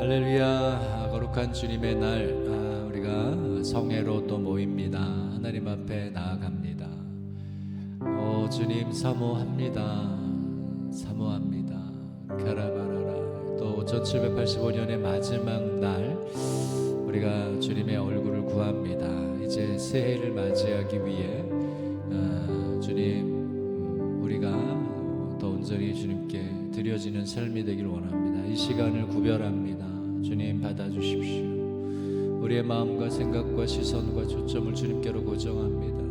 할렐루야. 거룩한 주님의 날, 우리가 성회로 또 모입니다. 하나님 앞에 나아갑니다. 주님 사모합니다. 사모합니다. 가라바라라. 또 1785년의 마지막 날 우리가 주님의 얼굴을 구합니다. 이제 새해를 맞이하기 위해 주님 우리가 더 온전히 주님께 드려지는 삶이 되길 원합니다. 이 시간을 구별합니다. 주님 받아주십시오. 우리의 마음과 생각과 시선과 초점을 주님께로 고정합니다.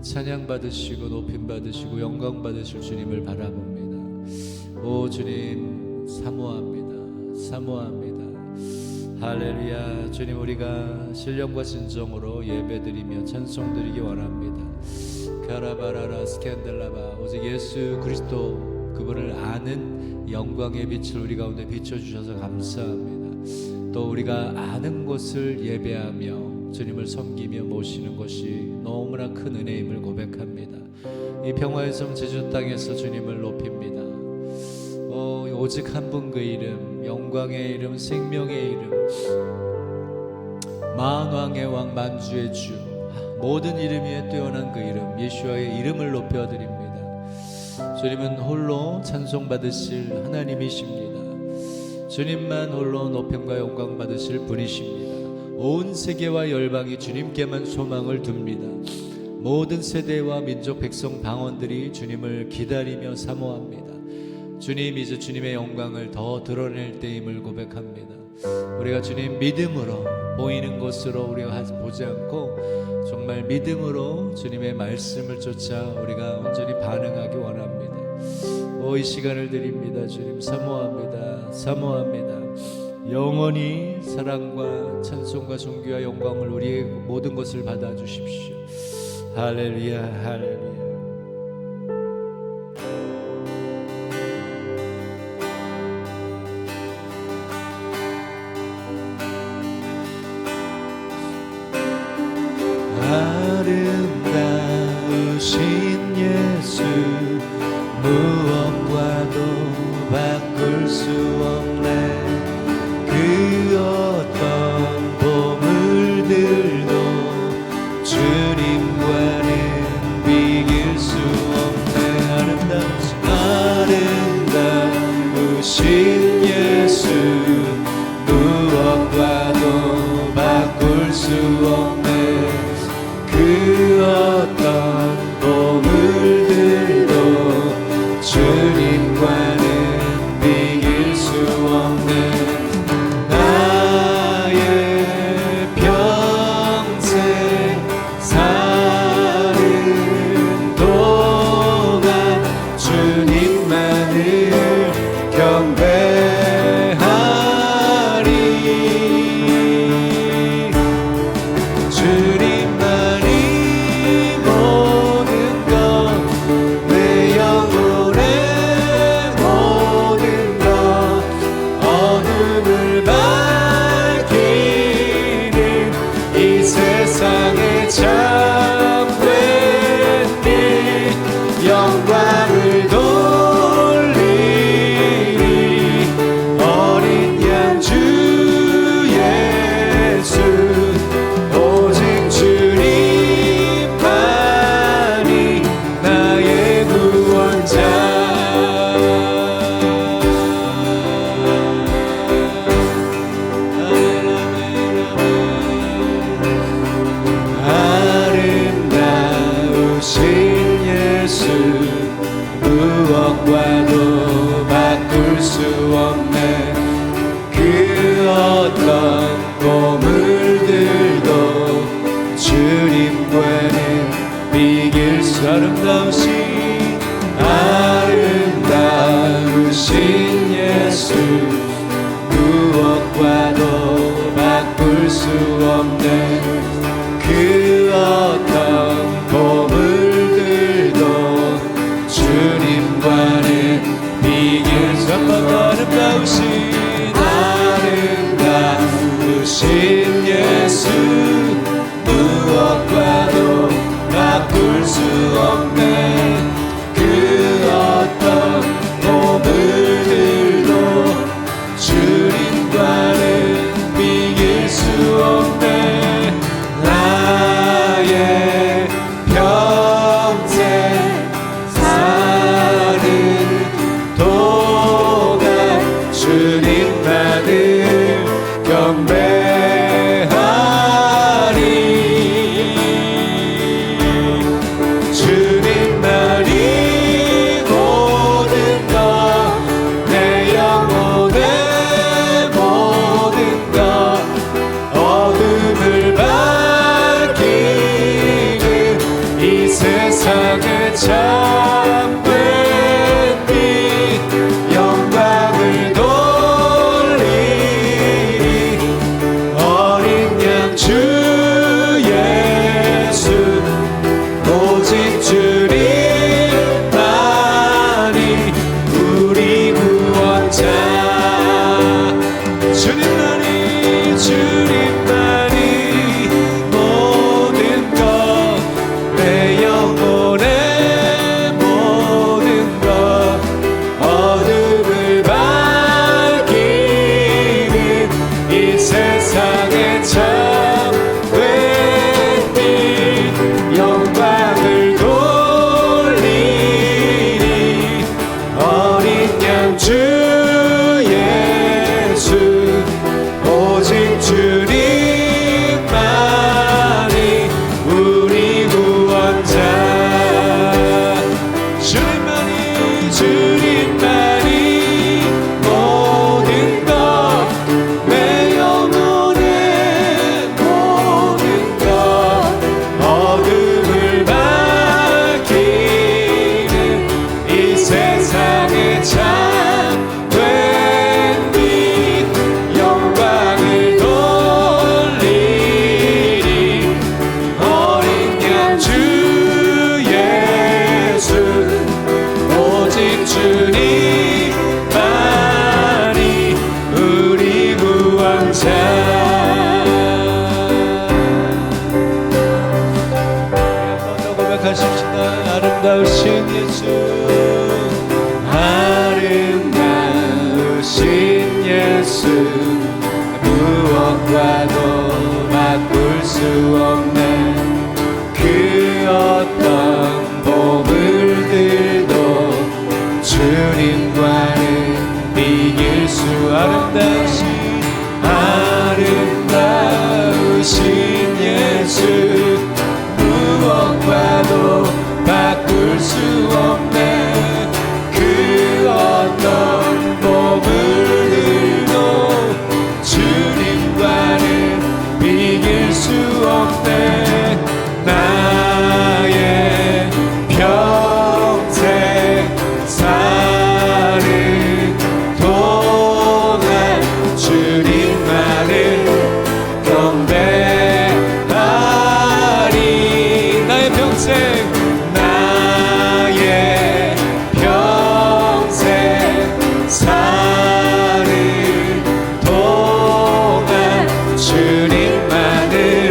찬양 받으시고 높임 받으시고 영광 받으실 주님을 바라봅니다. 오 주님 사모합니다. 사모합니다. 할렐루야. 주님 우리가 신령과 진정으로 예배드리며 찬송드리기 원합니다. 가라바라라 스캔들라바. 오직 예수 그리스도 그분을 아는 영광의 빛을 우리 가운데 비춰주셔서 감사합니다. 또 우리가 아는 것을 예배하며 주님을 섬기며 모시는 것이 너무나 큰 은혜임을 고백합니다. 이 평화의 섬 제주 땅에서 주님을 높입니다. 오직 한 분 그 이름, 영광의 이름, 생명의 이름, 만왕의 왕, 만주의 주, 모든 이름 위에 뛰어난 그 이름 예수와의 이름을 높여드립니다. 주님은 홀로 찬송받으실 하나님이십니다. 주님만 홀로 높임과 영광 받으실 분이십니다. 온 세계와 열방이 주님께만 소망을 둡니다. 모든 세대와 민족 백성 방언들이 주님을 기다리며 사모합니다. 주님 이제 주님의 영광을 더 드러낼 때임을 고백합니다. 우리가 주님 믿음으로 보이는 것으로 우리가 보지 않고 정말 믿음으로 주님의 말씀을 쫓아 우리가 온전히 반응하기 원합니다. 이 시간을 드립니다. 주님 사모합니다. 사모합니다. 영원히 사랑과 찬송과 존귀와 영광을 우리의 모든 것을 받아주십시오. 할렐루야. 할렐루야. 아름다우신 예수 무엇과도 바꿀 수 없네. 그 어떤 보물들도 주님과는 비길 수 없네. 아름다우신 예수 무엇과도 바꿀 수 없네. 그 어떤 보물들도 주님과는 비길 수 없는 나의 평생 사는 동안 주님만을 경배하리. 주님만이 모든 것 내 영혼의 모든 것 어둠을 밝히는 이 세상에 참된 일 영광을 돌리리. 어린 양 주 예수 오직 주님만이 나의 구원자. 아름다우신 예수 무엇과도 바꿀 수 없네. 그 어떤 보물들도 주님과는 비길 수. 아름다우신 예수 무엇과도 바꿀 수 없네. 그 어떤 보물들도 주님과는 비길 수 없는 아름다우신 예수 무엇과도 바꿀 수 없네. 그 어떤 보물들도 주님과는 주님만이 모든 것 내 영혼의 모든 것 어둠을 밝히는 이 세상의 참된 빛 영광을 돌리니 어린 양 주 예수 오직 주님만이 우리 구원자 주님만이 모든 것 내 영혼의 모든 것 어둠을 밝히는 이 세상의 참된 빛 영광을 돌리니 어린 양 주 예수 오직 주님만이 우리 구원자 한번 더 고백하십시다. 아름다우신 예수 아름다우신 예수 무엇과도 바꿀 수 없는 그 어떤 보물들도 주님과는 이길 수 아름다우신 예수 무엇과도 바꿀 수 없는 그 어떤 보물들도 주님과는 이길 수 없네 나의 평생 사는 동안 주님만을 경배하리 나의 평생 사는 동안 주님만을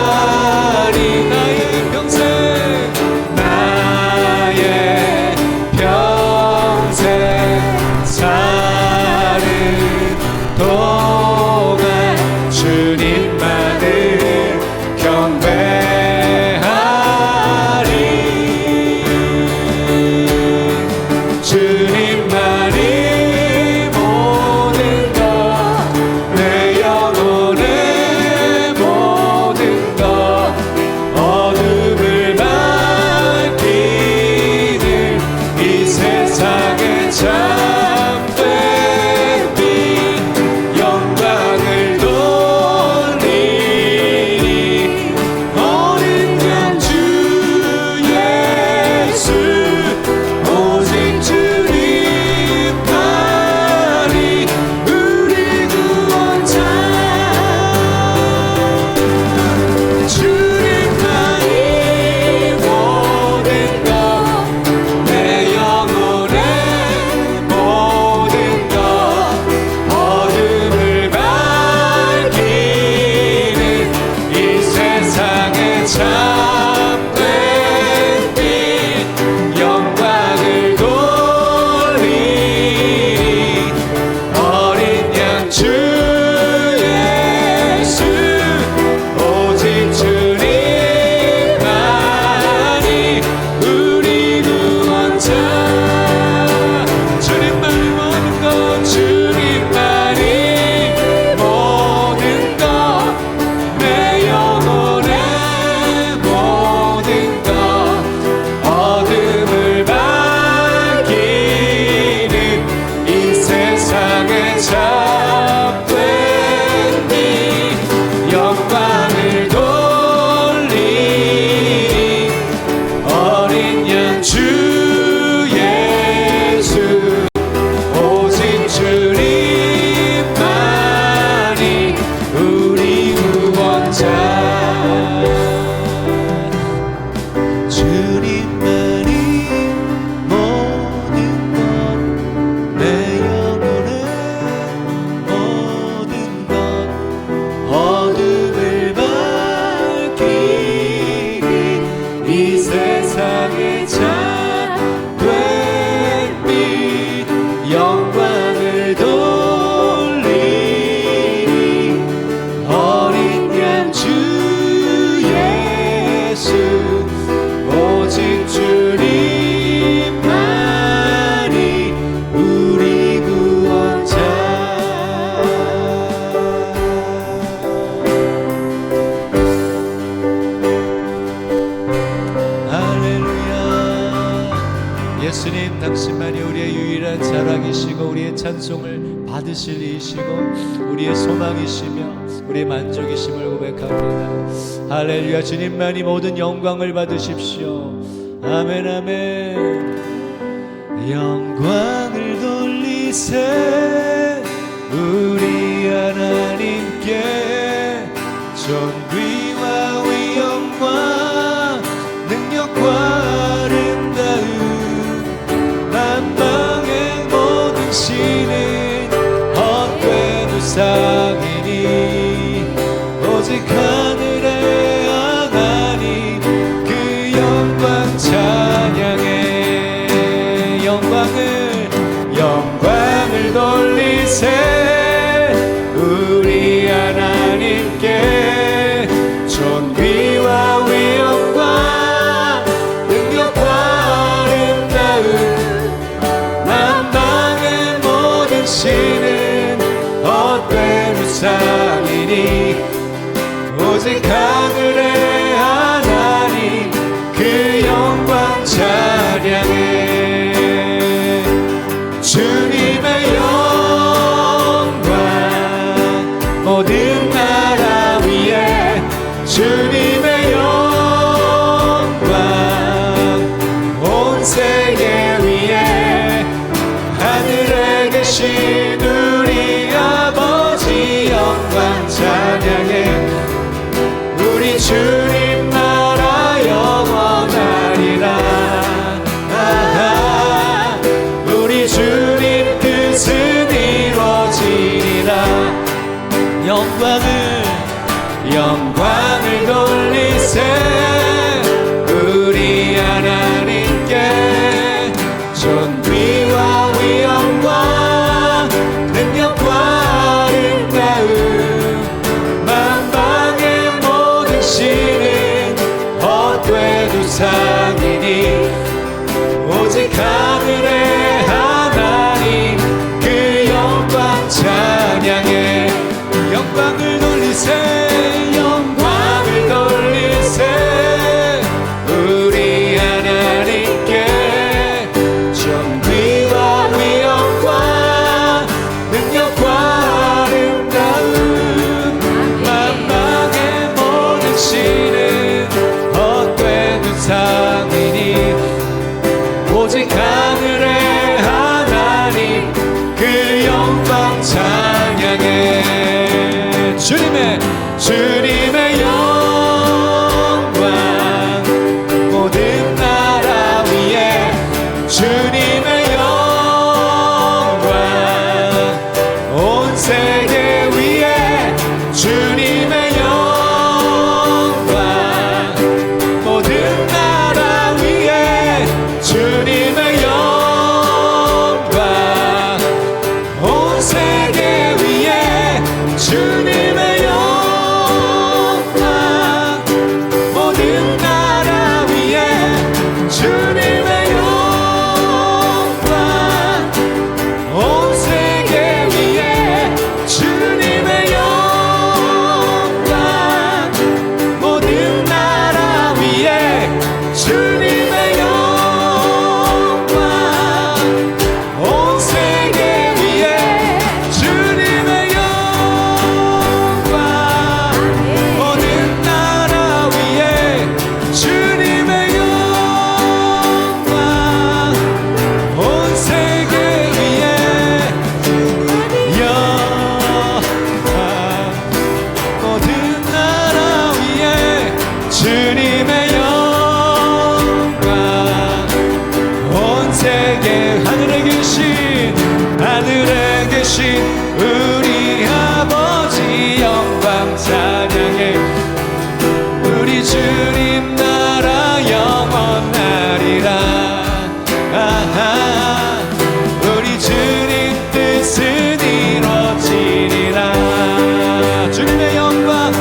경배하리 나의 평생 사는 동안 주님만을 경배하리 주님만이 모든 것 내 영혼의 모든 것 어둠을 밝히는 이 세상의 참된 빛 영광을 돌리니 어린 양 주 예수 오직 주님만이 우리 구원자 주님만이 모든 것 내 영혼의 모든 것 어둠을 밝히는 이 세상의 참된 빛 영광을 돌리니 어린 양 주 예수 오직 주님만이 우리 구원자 주님만이 모든 것 주님만이 모든 것 내 영혼의 모든 것 어둠을 밝히는 이 세상의 참된 빛 영광을 돌리니 어린 양 주 예수 오직 주님만이 우리 구원자 주님만이 모든 것 내 영혼의 모든 주님만이 우리의 유일한 자랑이시고 우리의 찬송을 받으실 이시고 우리의 소망이시며 우리의 만족이심을 고백합니다. 할렐루야. 주님만이 모든 영광을 받으십시오. 아멘 아멘. 영광을 돌리세 우리 하나님께 존귀와 위엄과 능력과 아름다움 만방의 모든 신은 헛된 우상이니 오직 하늘의 하나님 그 영광 찬양해. 영광을 돌리세 우리 하나님께 존귀와 위엄과 능력과 아름다움 만방의 모든 신은 헛된 우상이니 오직 하늘의 하나님 그 영광 찬양해. 주님의 영광 모든 나라 위에 주님의 영광 온 세계 위에 하늘에 계신 우리 아버지 영광 찬양해. 우리 주님 나라 영원하리라. 우리 주님 뜻은 이루어지리라. 영광을 돌리세 우리 하나님께 존귀와 위엄과 능력과 아름다움 만방의 모든 신은 헛된 우상이니 오직 하늘의 하나님 그 영광 찬양해. 영광을 돌리세 우리 하나님께 존귀와 위엄과 능력과 아름다움 만방의 모든 신은 헛된 우상이니 오직 하늘의 하나님 그 영광 찬양해. 주님의 영광 모든 나라 위에 주님의 영광 온 세계 위에 주님의 영광 모든 나라 위에 주님의 영광 온 세계 위에 주님의 하늘에 계신 우리 아버지 영광 찬양해. 우리 주님 나라 영원하리라. 우리 주님 뜻은 이루어지리라. 주님의 영광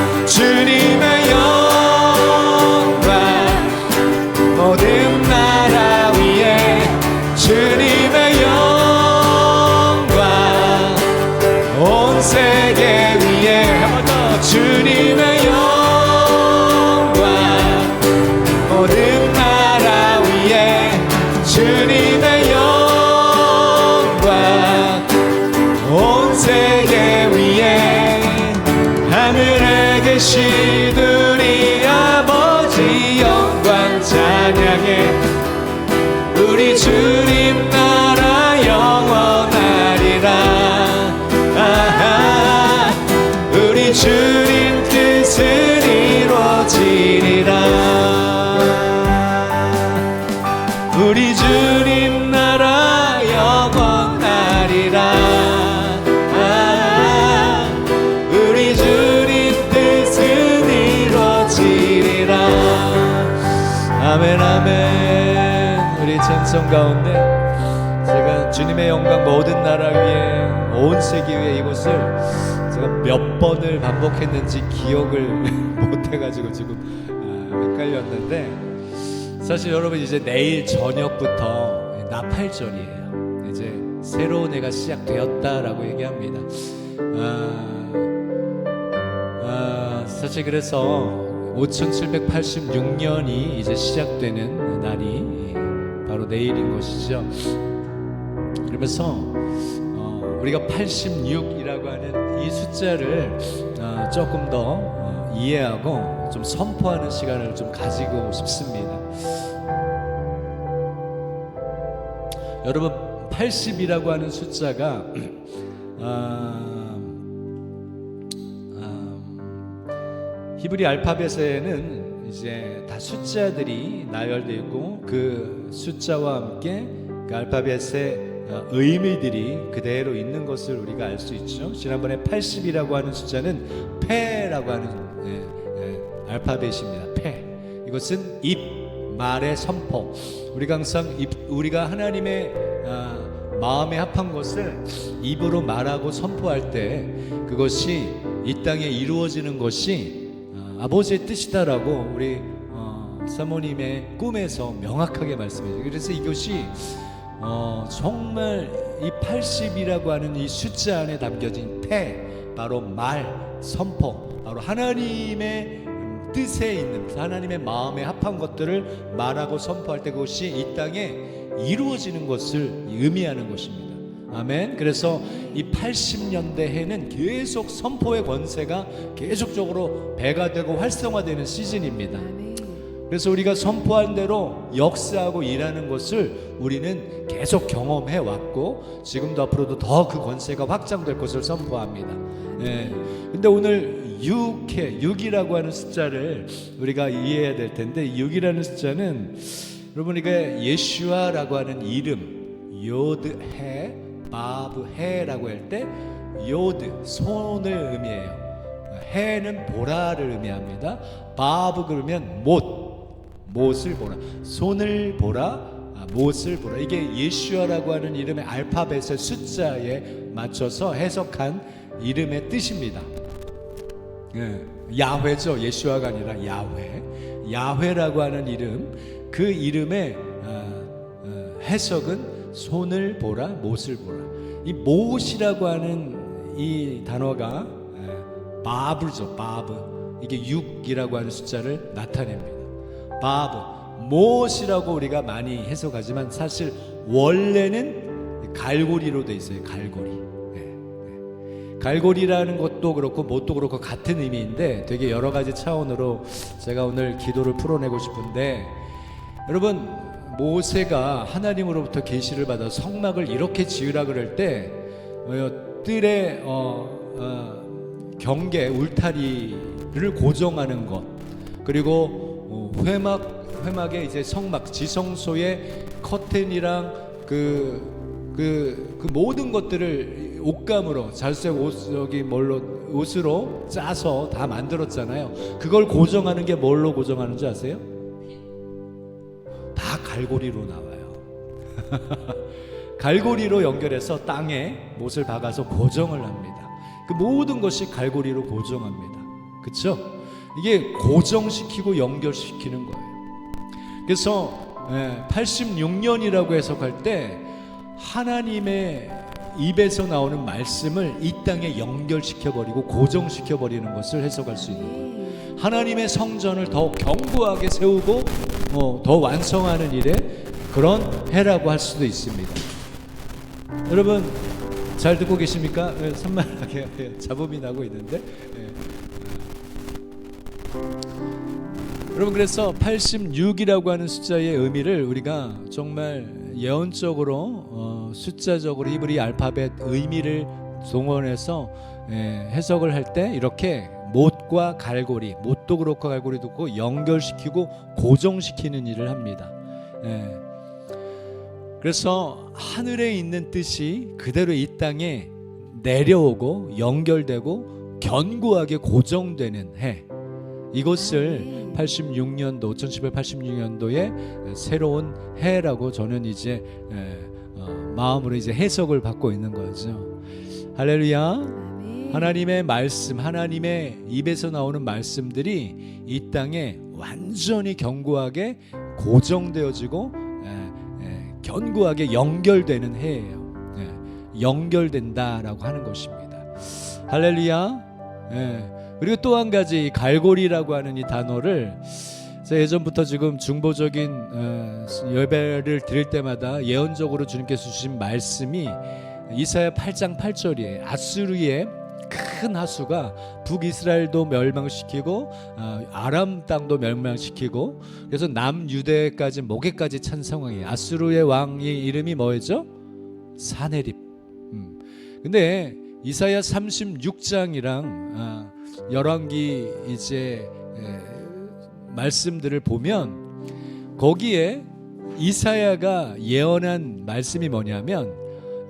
모든 나라 위에 주님의 영광 계시느니 아버지 영광 찬양해. 우리 주님 나라 영원하리라. 아하, 우리 주님 뜻은 이루어지리라. 우리 주님 나라 영원하리라. 아, 우리 주님 뜻은 이루어지리라. 아멘 아멘. 우리 찬송 가운데 제가 주님의 영광 모든 나라 위에 온 세계 위에 이곳을 제가 몇 번을 반복했는지 기억을 못해가지고 지금 헷갈렸는데, 사실 여러분 이제 내일 저녁부터 나팔절이에요. 이제 새로운 해가 시작되었다라고 얘기합니다. 사실 그래서 5786년이 이제 시작되는 날이 바로 내일인 것이죠. 그러면서 우리가 86이라고 하는 이 숫자를 조금 더 이해하고 좀 선포하는 시간을 좀 가지고 싶습니다. 여러분 80이라고 하는 숫자가 히브리 알파벳에는 이제 다 숫자들이 나열되어 있고 그 숫자와 함께 그 알파벳의 의미들이 그대로 있는 것을 우리가 알 수 있죠. 지난번에 80이라고 하는 숫자는 패라고 하는 알파벳입니다. 패. 이것은 입, 말의 선포. 우리가 항상 우리가 하나님의 마음에 합한 것을 입으로 말하고 선포할 때 그것이 이 땅에 이루어지는 것이 아버지의 뜻이다라고 우리 사모님의 꿈에서 명확하게 말씀해요. 그래서 이것이 정말 이 80이라고 하는 이 숫자 안에 담겨진 패, 바로 말, 선포, 바로 하나님의 뜻에 있는, 하나님의 마음에 합한 것들을 말하고 선포할 때 그것이 이 땅에 이루어지는 것을 의미하는 것입니다. 아멘. 그래서 이 80년대 해는 계속 선포의 권세가 계속적으로 배가 되고 활성화되는 시즌입니다. 그래서 우리가 선포한 대로 역사하고 일하는 것을 우리는 계속 경험해 왔고 지금도 앞으로도 더 그 권세가 확장될 것을 선포합니다. 근데 오늘 6이라고 하는 숫자를 우리가 이해해야 될 텐데, 6이라는 숫자는 여러분 이게 예슈아라고 하는 이름, 요드 해, 바브 해라고 할 때 요드 손을 의미해요. 해는 보라를 의미합니다. 바브 그러면 못을 보라, 손을 보라, 못을 보라. 이게 예슈아라고 하는 이름의 알파벳의 숫자에 맞춰서 해석한 이름의 뜻입니다. 야훼죠. 예슈아가 아니라 야훼. 야훼라고 하는 이름, 그 이름의 해석은 손을 보라, 못을 보라. 이 못이라고 하는 이 단어가 바브죠. 바브. 이게 6이라고 하는 숫자를 나타냅니다. 바브, 못이라고 우리가 많이 해석하지만 사실 원래는 갈고리로 돼 있어요. 갈고리. 갈고리라는 것도 그렇고 못도 그렇고 같은 의미인데 되게 여러 가지 차원으로 제가 오늘 기도를 풀어내고 싶은데, 여러분 모세가 하나님으로부터 계시를 받아 성막을 이렇게 지으라 그럴 때 뜰의 경계 울타리를 고정하는 것, 그리고 회막의 이제 성막 지성소의 커튼이랑 그 모든 것들을 옷감으로 잘색 옷으로 짜서 다 만들었잖아요. 그걸 고정하는 게 뭘로 고정하는 줄 아세요? 다 갈고리로 나와요. 갈고리로 연결해서 땅에 못을 박아서 고정을 합니다. 그 모든 것이 갈고리로 고정합니다. 그렇죠? 이게 고정시키고 연결시키는 거예요. 그래서 86년이라고 해석할 때 하나님의 입에서 나오는 말씀을 이 땅에 연결시켜버리고 고정시켜버리는 것을 해석할 수 있는 거예요. 하나님의 성전을 더 견고하게 세우고 더 완성하는 일에 그런 해라고 할 수도 있습니다. 여러분 잘 듣고 계십니까? 산만하게 잡음이 나고 있는데 여러분, 그래서 86이라고 하는 숫자의 의미를 우리가 정말 예언적으로 숫자적으로 히브리 알파벳 의미를 동원해서 해석을 할 때 이렇게 못과 갈고리, 못도 그렇고 갈고리도 그렇고 연결시키고 고정시키는 일을 합니다. 그래서 하늘에 있는 뜻이 그대로 이 땅에 내려오고 연결되고 견고하게 고정되는 해, 이것을 86년도 5786년도에 새로운 해라고 저는 이제 마음으로 이제 해석을 받고 있는 거죠. 할렐루야. 하나님의 말씀, 하나님의 입에서 나오는 말씀들이 이 땅에 완전히 견고하게 고정되어지고 견고하게 연결되는 해예요. 연결된다라고 하는 것입니다. 할렐루야. 그리고 또 한 가지, 갈고리라고 하는 이 단어를 제가 예전부터 지금 중보적인 예배를 드릴 때마다 예언적으로 주님께서 주신 말씀이 이사야 8장 8절이에요. 아수르의 큰 하수가 북이스라엘도 멸망시키고 아람 땅도 멸망시키고, 그래서 남유대까지 목에까지 찬 상황이에요. 아수르의 왕의 이름이 뭐였죠? 사네립. 근데 이사야 36장이랑 열왕기 이제 말씀들을 보면 거기에 이사야가 예언한 말씀이 뭐냐면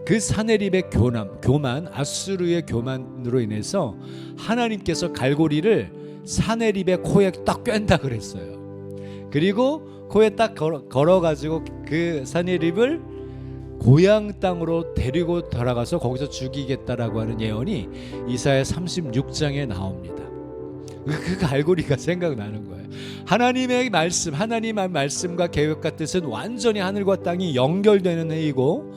그 사네립의 교만, 아수르의 교만으로 인해서 하나님께서 갈고리를 사네립의 코에 딱 꿰다 그랬어요. 그리고 코에 딱 걸어가지고 그 사네립을 고향 땅으로 데리고 돌아가서 거기서 죽이겠다라고 하는 예언이 이사야 36장에 나옵니다. 그 갈고리가 생각나는 거예요. 하나님의 말씀, 하나님의 말씀과 계획과 뜻은 완전히 하늘과 땅이 연결되는 해이고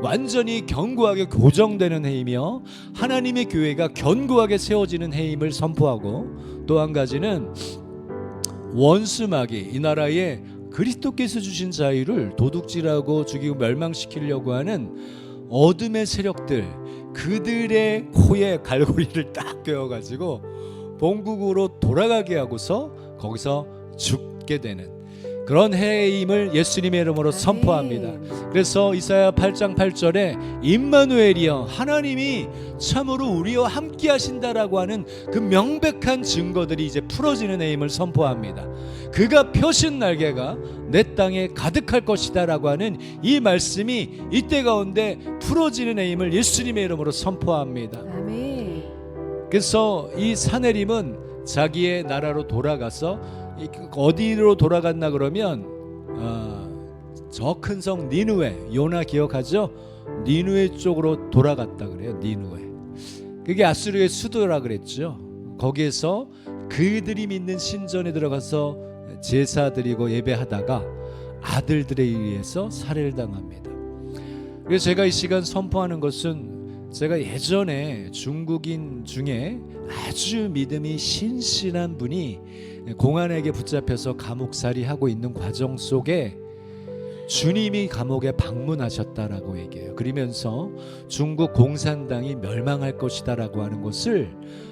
완전히 견고하게 고정되는 해이며 하나님의 교회가 견고하게 세워지는 해임을 선포하고, 또 한 가지는 원수마귀, 이 나라에 그리스도께서 주신 자유를 도둑질하고 죽이고 멸망시키려고 하는 어둠의 세력들, 그들의 코에 갈고리를 딱 꿰어가지고 본국으로 돌아가게 하고서 거기서 죽게 되는 그런 해임을 예수님의 이름으로 선포합니다. 그래서 이사야 8장 8절에 임마누엘이여, 하나님이 참으로 우리와 함께 하신다라고 하는 그 명백한 증거들이 이제 풀어지는 해임을 선포합니다. 그가 펴신 날개가 내 땅에 가득할 것이다 라고 하는 이 말씀이 이때 가운데 풀어지는 해임을 예수님의 이름으로 선포합니다. 아멘. 그래서 이 사네림은 자기의 나라로 돌아가서 어디로 돌아갔나 그러면 저 큰 성 니느웨, 요나 기억하죠? 니느웨 쪽으로 돌아갔다 그래요. 니느웨. 그게 아수르의 수도라 그랬죠. 거기에서 그들이 믿는 신전에 들어가서 제사 드리고 예배하다가 아들들에 의해서 살해를 당합니다. 그래서 제가 이 시간 선포하는 것은, 제가 예전에 중국인 중에 아주 믿음이 신실한 분이 공안에게 붙잡혀서 감옥살이 하고 있는 과정 속에 주님이 감옥에 방문하셨다라고 얘기해요. 그러면서 중국 공산당이 멸망할 것이다라고 하는 것을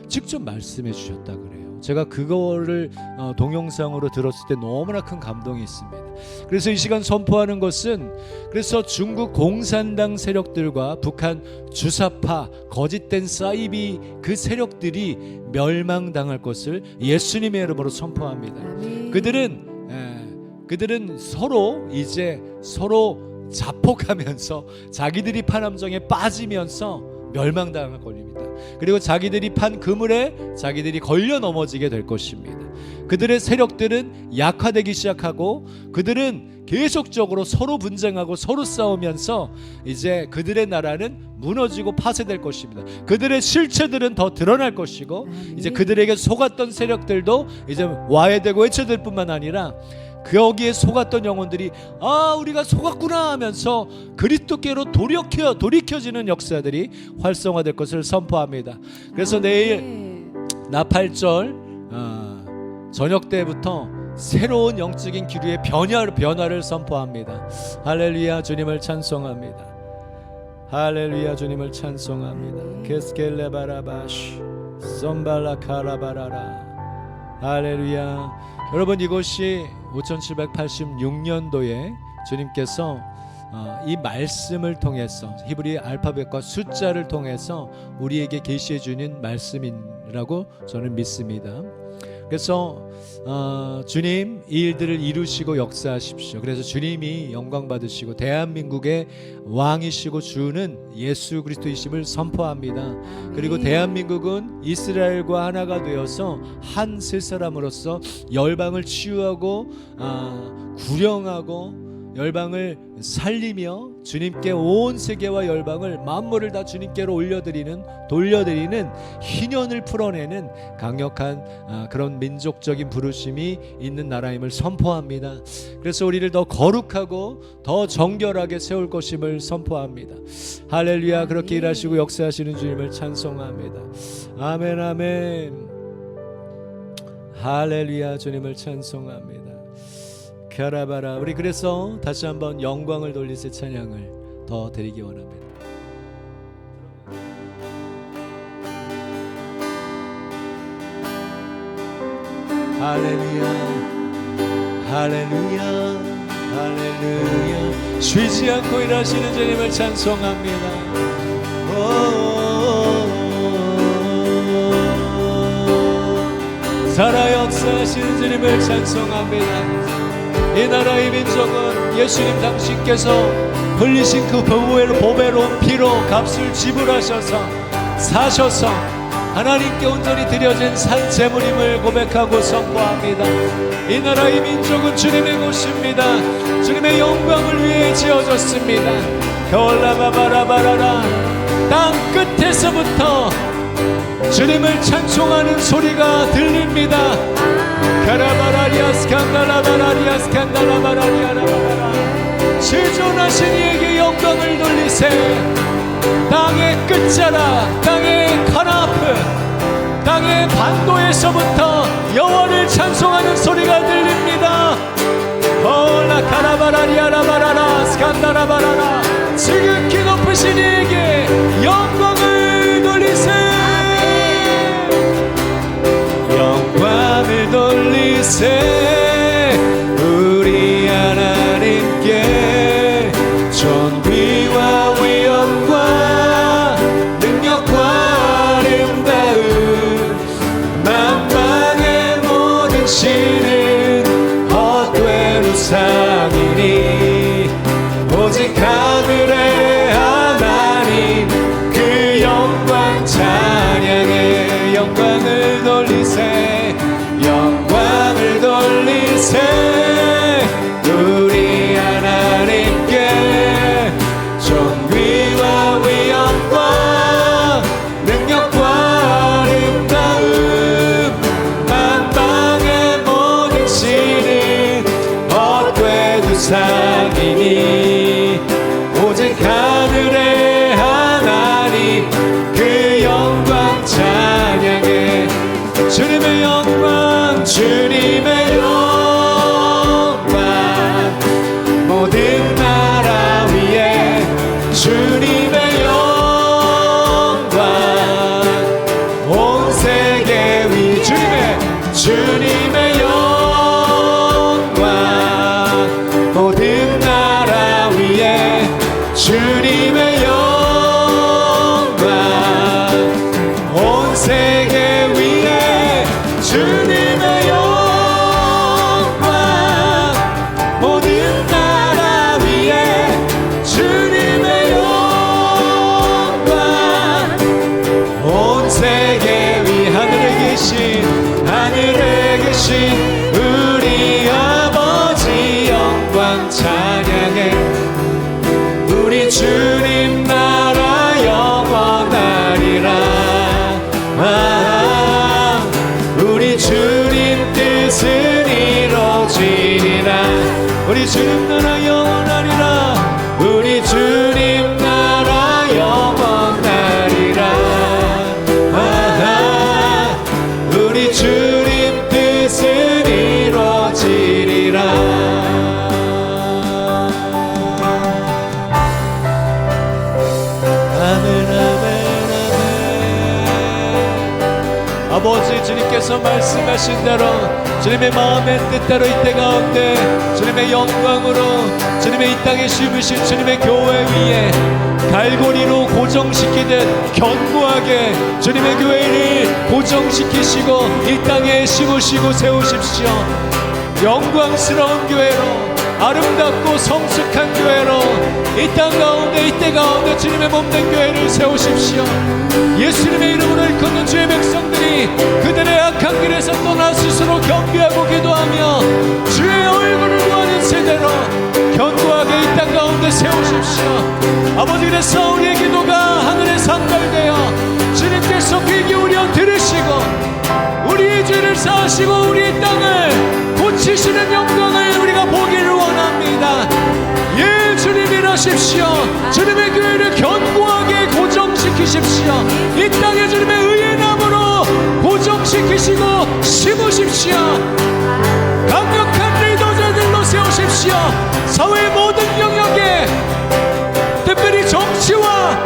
직접 말씀해 주셨다 그래요. 제가 그거를 동영상으로 들었을 때 너무나 큰 감동이 있습니다. 그래서 이 시간 선포하는 것은, 그래서 중국 공산당 세력들과 북한 주사파 거짓된 사이비 그 세력들이 멸망당할 것을 예수님의 이름으로 선포합니다. 그들은 서로 자폭하면서 자기들이 판 함정에 빠지면서 멸망당할 겁니다. 그리고 자기들이 판 그물에 자기들이 걸려 넘어지게 될 것입니다. 그들의 세력들은 약화되기 시작하고 그들은 계속적으로 서로 분쟁하고 서로 싸우면서 이제 그들의 나라는 무너지고 파쇄될 것입니다. 그들의 실체들은 더 드러날 것이고 이제 그들에게 속았던 세력들도 이제 와해되고 해체될 뿐만 아니라 거기에 속았던 영혼들이 우리가 속았구나 하면서 그리스도께로 돌이켜지는 역사들이 활성화될 것을 선포합니다. 그래서 내일 나팔절 저녁 때부터 새로운 영적인 기류의 변화를 선포합니다. 할렐루야, 주님을 찬송합니다. 할렐루야, 주님을 찬송합니다. 게스켈레바라바시 솜발라카라바라라 할렐루야. 여러분, 이곳이 5786년도에 주님께서 이 말씀을 통해서 히브리 알파벳과 숫자를 통해서 우리에게 계시해 주는 말씀이라고 저는 믿습니다. 그래서 주님 이 일들을 이루시고 역사하십시오. 그래서 주님이 영광 받으시고 대한민국의 왕이시고 주는 예수 그리스도이심을 선포합니다. 그리고 대한민국은 이스라엘과 하나가 되어서 한 세 사람으로서 열방을 치유하고 구령하고 열방을 살리며 주님께 온 세계와 열방을 만물을 다 주님께로 돌려드리는 희년을 풀어내는 강력한 그런 민족적인 부르심이 있는 나라임을 선포합니다. 그래서 우리를 더 거룩하고 더 정결하게 세울 것임을 선포합니다. 할렐루야. 그렇게 일하시고 역사하시는 주님을 찬송합니다. 아멘 아멘. 할렐루야. 주님을 찬송합니다. 가라바라. 우리 그래서 다시 한번 영광을 돌리세 찬양을 더 드리기 원합니다. 할렐루야 할렐루야 할렐루야. 쉬지 않고 일하시는 주님을 찬송합니다. 살아 역사하시는 주님을 찬송합니다. 이 나라의 민족은 예수님 당신께서 흘리신 그 보배로운 피로 값을 지불하셔서 사셔서 하나님께 온전히 드려진 산 제물임을 고백하고 선포합니다. 이 나라의 민족은 주님의 곳입니다. 주님의 영광을 위해 지어졌습니다. 겨울라바바라바라라. 땅 끝에서부터 주님을 찬송하는 소리가 들립니다. 가라바라리아 스칸달라바라리아 스칸달라바라리아라바라. 지존하신 이에게 영광을 돌리세. 땅의 끝자락, 땅의 카나프, 땅의 반도에서부터 여호와를 찬송하는 소리가 들립니다. 올라 가라바라리아라바라라 스칸달라바라라. 지극히 높으신 이에게 영광을 돌리세. 영광을 돌리세. 우리 하나님께 존귀와 위엄과 능력과 아름다움. 만방의 모든 신은 헛되는 상이니 오직 하늘의 하나님 그 영광 찬양해. 영광을 돌리세. 영광을 돌리세. 우리 하나님께 존귀와 위엄과 능력과 아름다움. 만방의 모든 신은 헛되는 상이니 오직 하늘의 하나님 그 영광 찬양해. 주님의 영광 주님의 영광 모든 나라 위에 주님의 영광 온 세계 위 주님의 영광 모든 나라 위에 주님의 영광 온 세계 위에 주님의 영광 모든 나라 위에 주님의 영광 아버지 주님께서 말씀하신 대로 주님의 마음의 뜻대로 이때 가운데 주님의 영광으로 주님의 이 땅에 심으신 주님의 교회 위에 갈고리로 고정시키듯 견고하게 주님의 교회를 고정시키시고 이 땅에 심으시고 세우십시오. 영광스러운 교회로 아름답고 성숙한 교회로 이 땅 가운데 이때 가운데 주님의 몸된 교회를 세우십시오. 예수님의 이름으로 일컫는 주의 백성들이 그들의 악한 길에서 떠나 스스로 경배하고 기도하며 주의 얼굴을 구하는 세대로 견고하게 이 땅 가운데 세우십시오. 아버지, 그래서 우리의 기도가 하늘에 상달되어 주님께서 귀 기울여 들으시고 우리의 죄를 사하시고 우리의 땅을 고치시는 영광을 우리가 보기를 원합니다. 예, 주님 일하십시오. 주님의 교회를 견고하게 고정시키십시오. 이 땅에 주님의 의의 나무로 고정시키시고 심으십시오. 강력한 리더자들로 세우십시오. 사회의 모든 영역에, 특별히 정치와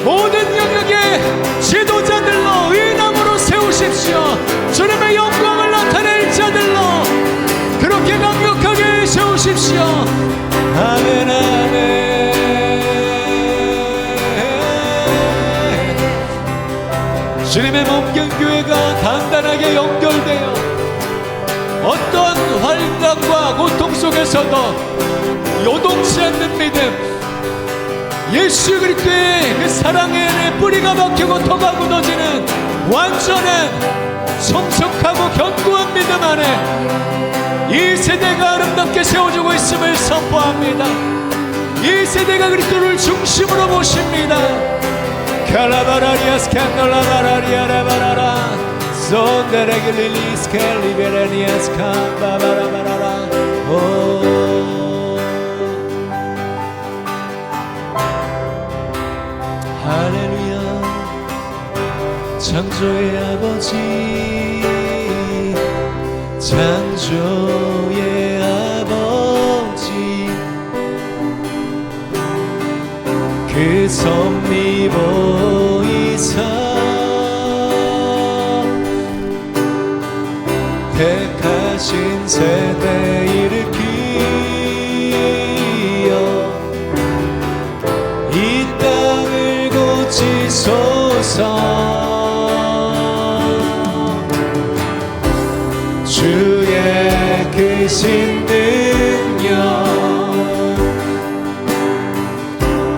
모든 영역의 지도자들로 의의 나무로 세우십시오. 주님의 영광을 나타낼 자들로 그렇게 강력하게 세우십시오. 아멘, 아멘. 주님의 몸된 교회가 단단하게 연결되어 어떠한 환난과 고통 속에서도 요동치 않는 믿음, 예수 그리스도의 그 사랑의 뿌리가 박히고 터가 굳어지는 완전한 성숙하고 견고한 믿음 안에 이 세대가 아름답게 세워지고 있음을 선포합니다. 이 세대가 그리스도를 중심으로 모십니다. 칼라바라리아 스캔돌라바라리아 라바라라 손데레길리리 스켈리베라니아 스칸바바라바라라 할렐루야. 창조의 아버지, 창조의 아버지, 그 섭리 보이사 택하신 세대 일으키어 이 땅을 고치소서. 주의 크신 능력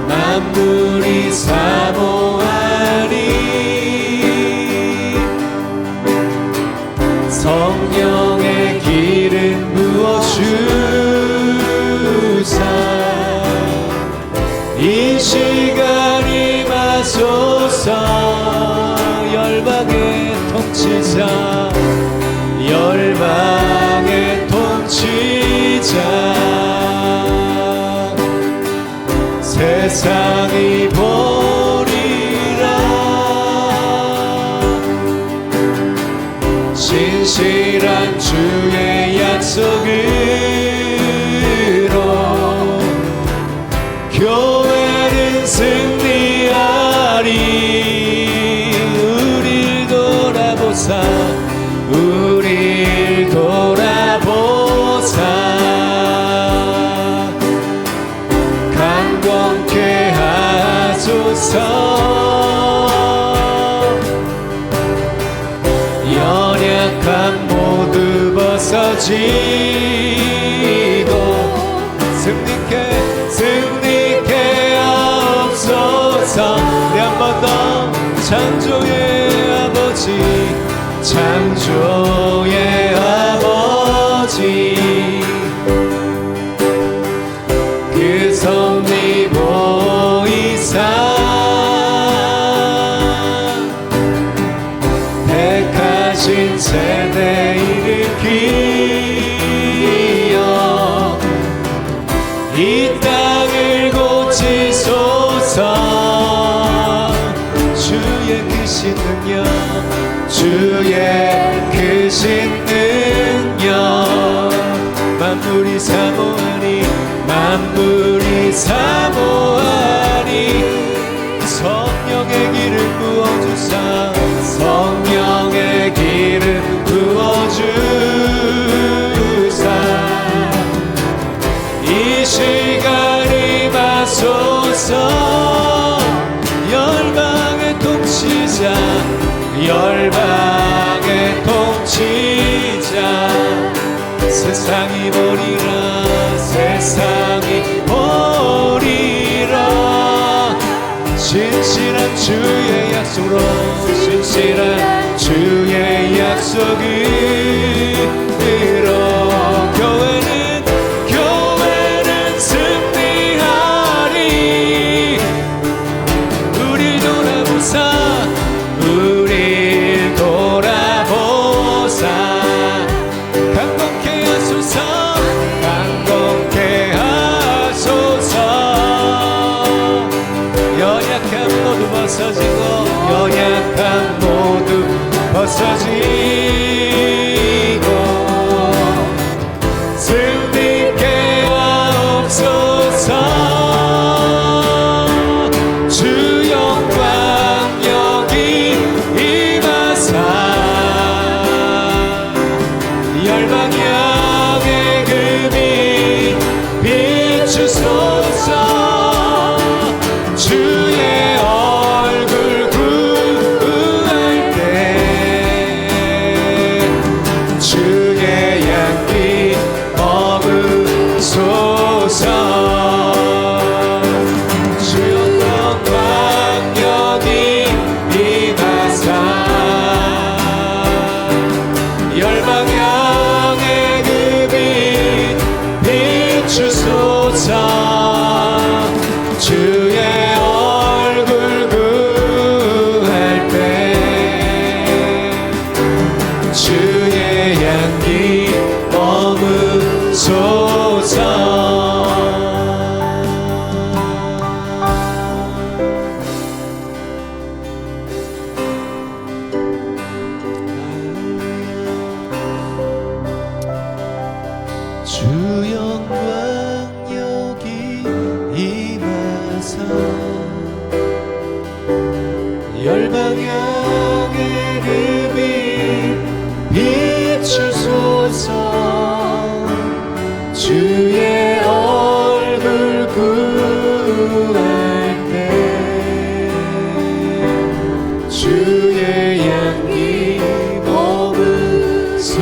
만물이 사모하니 성령의 기름 부어주사 이 시간 임하소서. 열방의 통치자, 열방의 통치자, 세상이 보리라. 신실한 주의 약속으로 교회는 승리하리. 우릴 돌아보사, 우릴 돌아보사. 강건케 하소서. 연약함 모두 벗어지고 승리케 하옵소서. 우리 한 번 더. 창조의 아버지, 창조의 아버지, 그 섭리 보이사 택하신 세대 일으키어 이 땅을 고치소서. 주의 크신 능력, 주의 크신 능력 만물이 사모하니, 만물이 사모하니 성령의 기름 부어주사. 성령 열방의 통치자 세상이 보리라 세상이 보리라 진실한 주의 약속으로 진실한 주의 약속으로 교회는 승리하리 우릴 돌아보사 강건케 하소서 강건케 하소서 연약함 모두 벗어지고 연약함 모두 벗어지고 승리케 하옵소서 주 영광 여기 임하사 열방 향해 그 빛 비추소서 주의 얼굴 구할 때 주의 향기 머무소서 주 영광 여기 임하사 열방 향해 그 빛 비추소서 주의 얼굴 구할 때 주의 향기 머무소서 주 영광 여기 임하사 열방 향해 그 빛 비추소서 주의 얼굴 구할 때 주의 향기 머무소서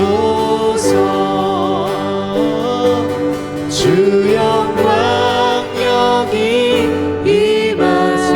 주 영광 여기 임하사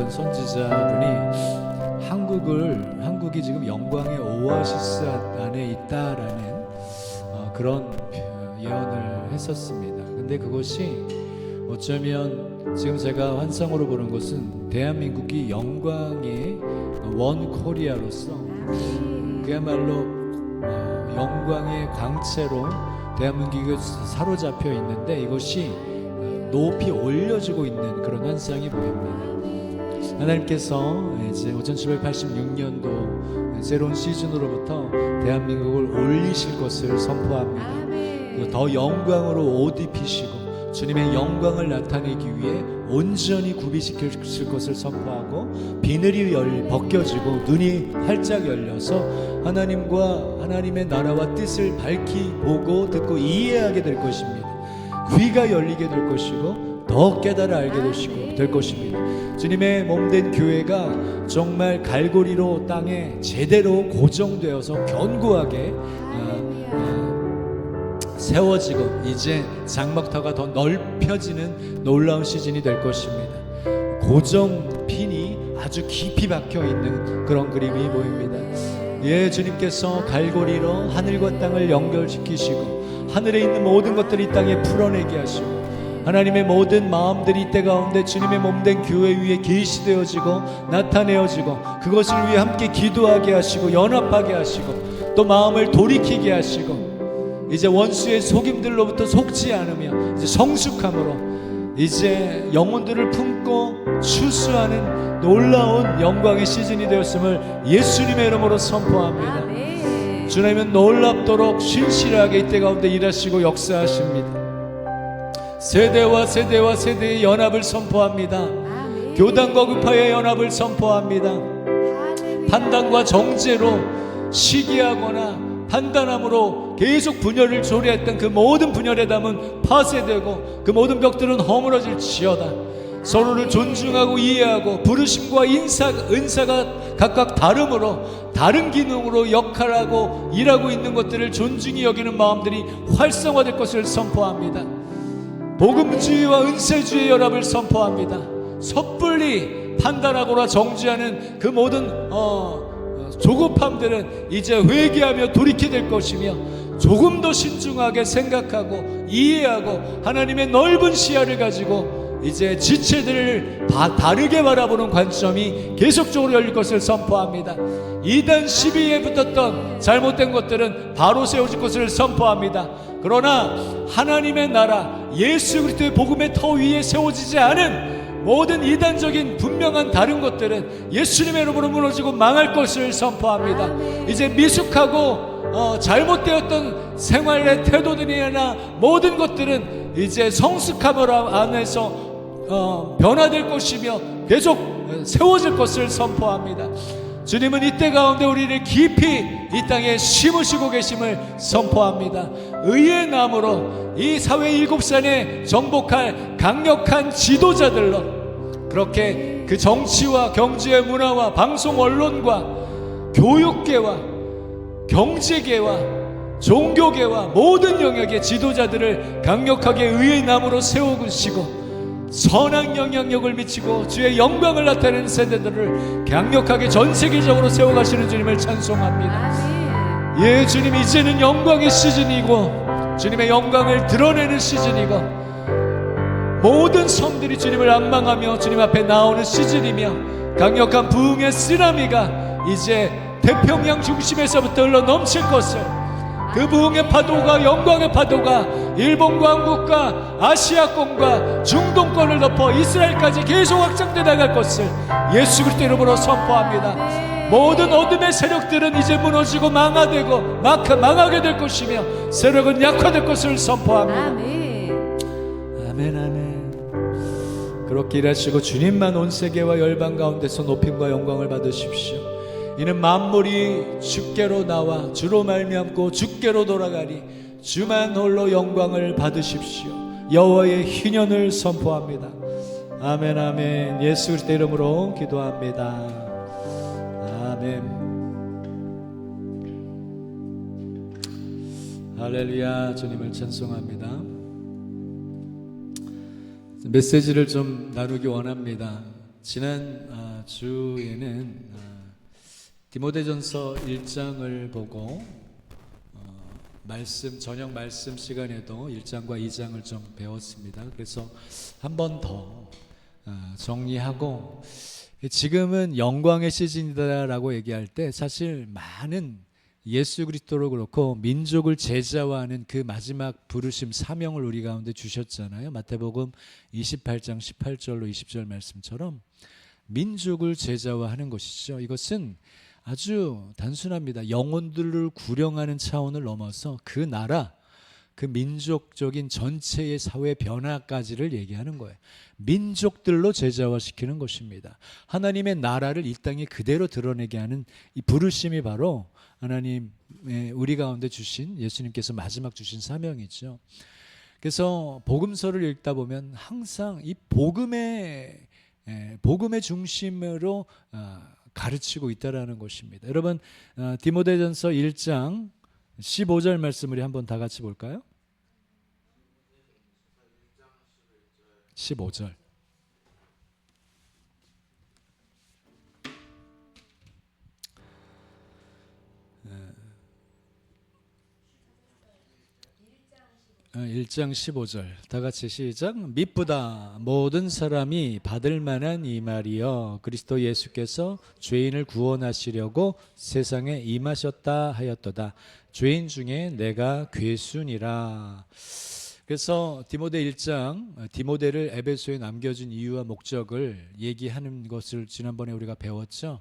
어떤 선지자분이 한국이 지금 영광의 오아시스 안에 있다라는 그런 예언을 했었습니다. 근데 그것이 어쩌면 지금 제가 환상으로 보는 것은 대한민국이 영광의 원 코리아로서 그야말로 영광의 광채로 대한민국이 사로잡혀 있는데 이것이 높이 올려지고 있는 그런 현상이 보입니다. 하나님께서 이제 5786년도 새로운 시즌으로부터 대한민국을 올리실 것을 선포합니다. 더 영광으로 옷 입히시고 주님의 영광을 나타내기 위해 온전히 구비시킬 것을 선포하고 비늘이 벗겨지고 눈이 활짝 열려서 하나님과 하나님의 나라와 뜻을 밝히 보고 듣고 이해하게 될 것입니다. 귀가 열리게 될 것이고 더 깨달아 알게 될 것입니다. 주님의 몸된 교회가 정말 갈고리로 땅에 제대로 고정되어서 견고하게 세워지고 이제 장막터가 더 넓혀지는 놀라운 시즌이 될 것입니다. 고정핀이 아주 깊이 박혀 있는 그런 그림이 보입니다. 예, 주님께서 갈고리로 하늘과 땅을 연결시키시고 하늘에 있는 모든 것들이 이 땅에 풀어내게 하시고 하나님의 모든 마음들이 이때 가운데 주님의 몸된 교회 위에 계시되어지고 나타내어지고 그것을 위해 함께 기도하게 하시고 연합하게 하시고 또 마음을 돌이키게 하시고 이제 원수의 속임들로부터 속지 않으며 이제 성숙함으로 이제 영혼들을 품고 추수하는 놀라운 영광의 시즌이 되었음을 예수님의 이름으로 선포합니다. 주님은 놀랍도록 신실하게 이때 가운데 일하시고 역사하십니다. 세대와 세대의 연합을 선포합니다. 교단과 교파의 연합을 선포합니다. 판단과 정죄로 시기하거나 판단함으로 계속 분열을 조례했던 그 모든 분열의 담은 파쇄되고 그 모든 벽들은 허물어질지어다. 서로를 존중하고 이해하고 부르심과 은사가 각각 다름으로 다른 기능으로 역할하고 일하고 있는 것들을 존중히 여기는 마음들이 활성화될 것을 선포합니다. 복음주의와 은혜주의의 연합을 선포합니다. 섣불리 판단하거나 정죄하는 그 모든 조급함들은 이제 회개하며 돌이키게 될 것이며 조금 더 신중하게 생각하고 이해하고 하나님의 넓은 시야를 가지고 이제 지체들을 다르게 바라보는 관점이 계속적으로 열릴 것을 선포합니다. 이단 시비에 붙었던 잘못된 것들은 바로 세워질 것을 선포합니다. 그러나 하나님의 나라 예수 그리스도의 복음의 터 위에 세워지지 않은 모든 이단적인 분명한 다른 것들은 예수님의 이름으로 무너지고 망할 것을 선포합니다. 이제 미숙하고 잘못되었던 생활의 태도들이나 모든 것들은 이제 성숙함을 안에서 변화될 것이며 계속 세워질 것을 선포합니다. 주님은 이때 가운데 우리를 깊이 이 땅에 심으시고 계심을 선포합니다. 의의 나무로 이 사회 일곱산에 정복할 강력한 지도자들로 그렇게 그 정치와 경제의 문화와 방송 언론과 교육계와 경제계와 종교계와 모든 영역의 지도자들을 강력하게 의의 나무로 세우시고 선한 영향력을 미치고 주의 영광을 나타내는 세대들을 강력하게 전 세계적으로 세워가시는 주님을 찬송합니다. 예, 주님 이제는 영광의 시즌이고 주님의 영광을 드러내는 시즌이고 모든 성들이 주님을 앙망하며 주님 앞에 나오는 시즌이며 강력한 부흥의 쓰나미가 이제 태평양 중심에서부터 흘러 넘칠 것을 그 부흥의 파도가 영광의 파도가 일본과 한국과 아시아권과 중동권을 덮어 이스라엘까지 계속 확장돼 나갈 것을 예수 그리스도 이름으로 선포합니다. 모든 어둠의 세력들은 이제 무너지고 망하게 될 것이며 세력은 약화될 것을 선포합니다. 아멘 아멘. 그렇게 일하시고 주님만 온 세계와 열방 가운데서 높임과 영광을 받으십시오. 이는 만물이 주께로 나와 주로 말미암고 주께로 돌아가리. 주만 홀로 영광을 받으십시오. 여호와의 희년을 선포합니다. 아멘 아멘. 예수 그리스도 이름으로 기도합니다. 아멘. 할렐루야. 주님을 찬송합니다. 메시지를 좀 나누기 원합니다. 지난 주에는 디모데전서 1장을 보고 저녁 말씀 시간에도 1장과 2장을 좀 배웠습니다. 그래서 한 번 더 정리하고, 지금은 영광의 시즌이다라고 얘기할 때 사실 많은 예수 그리스도로 그렇고 민족을 제자화하는 그 마지막 부르심 사명을 우리 가운데 주셨잖아요. 마태복음 28장 18절로 20절 말씀처럼 민족을 제자화하는 것이죠. 이것은 아주 단순합니다. 영혼들을 구령하는 차원을 넘어서 그 나라, 그 민족적인 전체의 사회 변화까지를 얘기하는 거예요. 민족들로 제자화시키는 것입니다. 하나님의 나라를 이 땅에 그대로 드러내게 하는 이 부르심이 바로 하나님 우리 가운데 주신, 예수님께서 마지막 주신 사명이죠. 그래서 복음서를 읽다 보면 항상 이 복음의 중심으로 가르치고 있다라는 것입니다. 여러분, 디모데전서 1장 15절 말씀을 한번 다 같이 볼까요? 15절. 어, 1장 15절 다 같이 시작. 미쁘다 모든 사람이 받을 만한 이 말이여 그리스도 예수께서 죄인을 구원하시려고 세상에 임하셨다 하였도다. 죄인 중에 내가 괴순이라. 그래서 디모데 1장, 디모데를 에베소에 남겨준 이유와 목적을 얘기하는 것을 지난번에 우리가 배웠죠.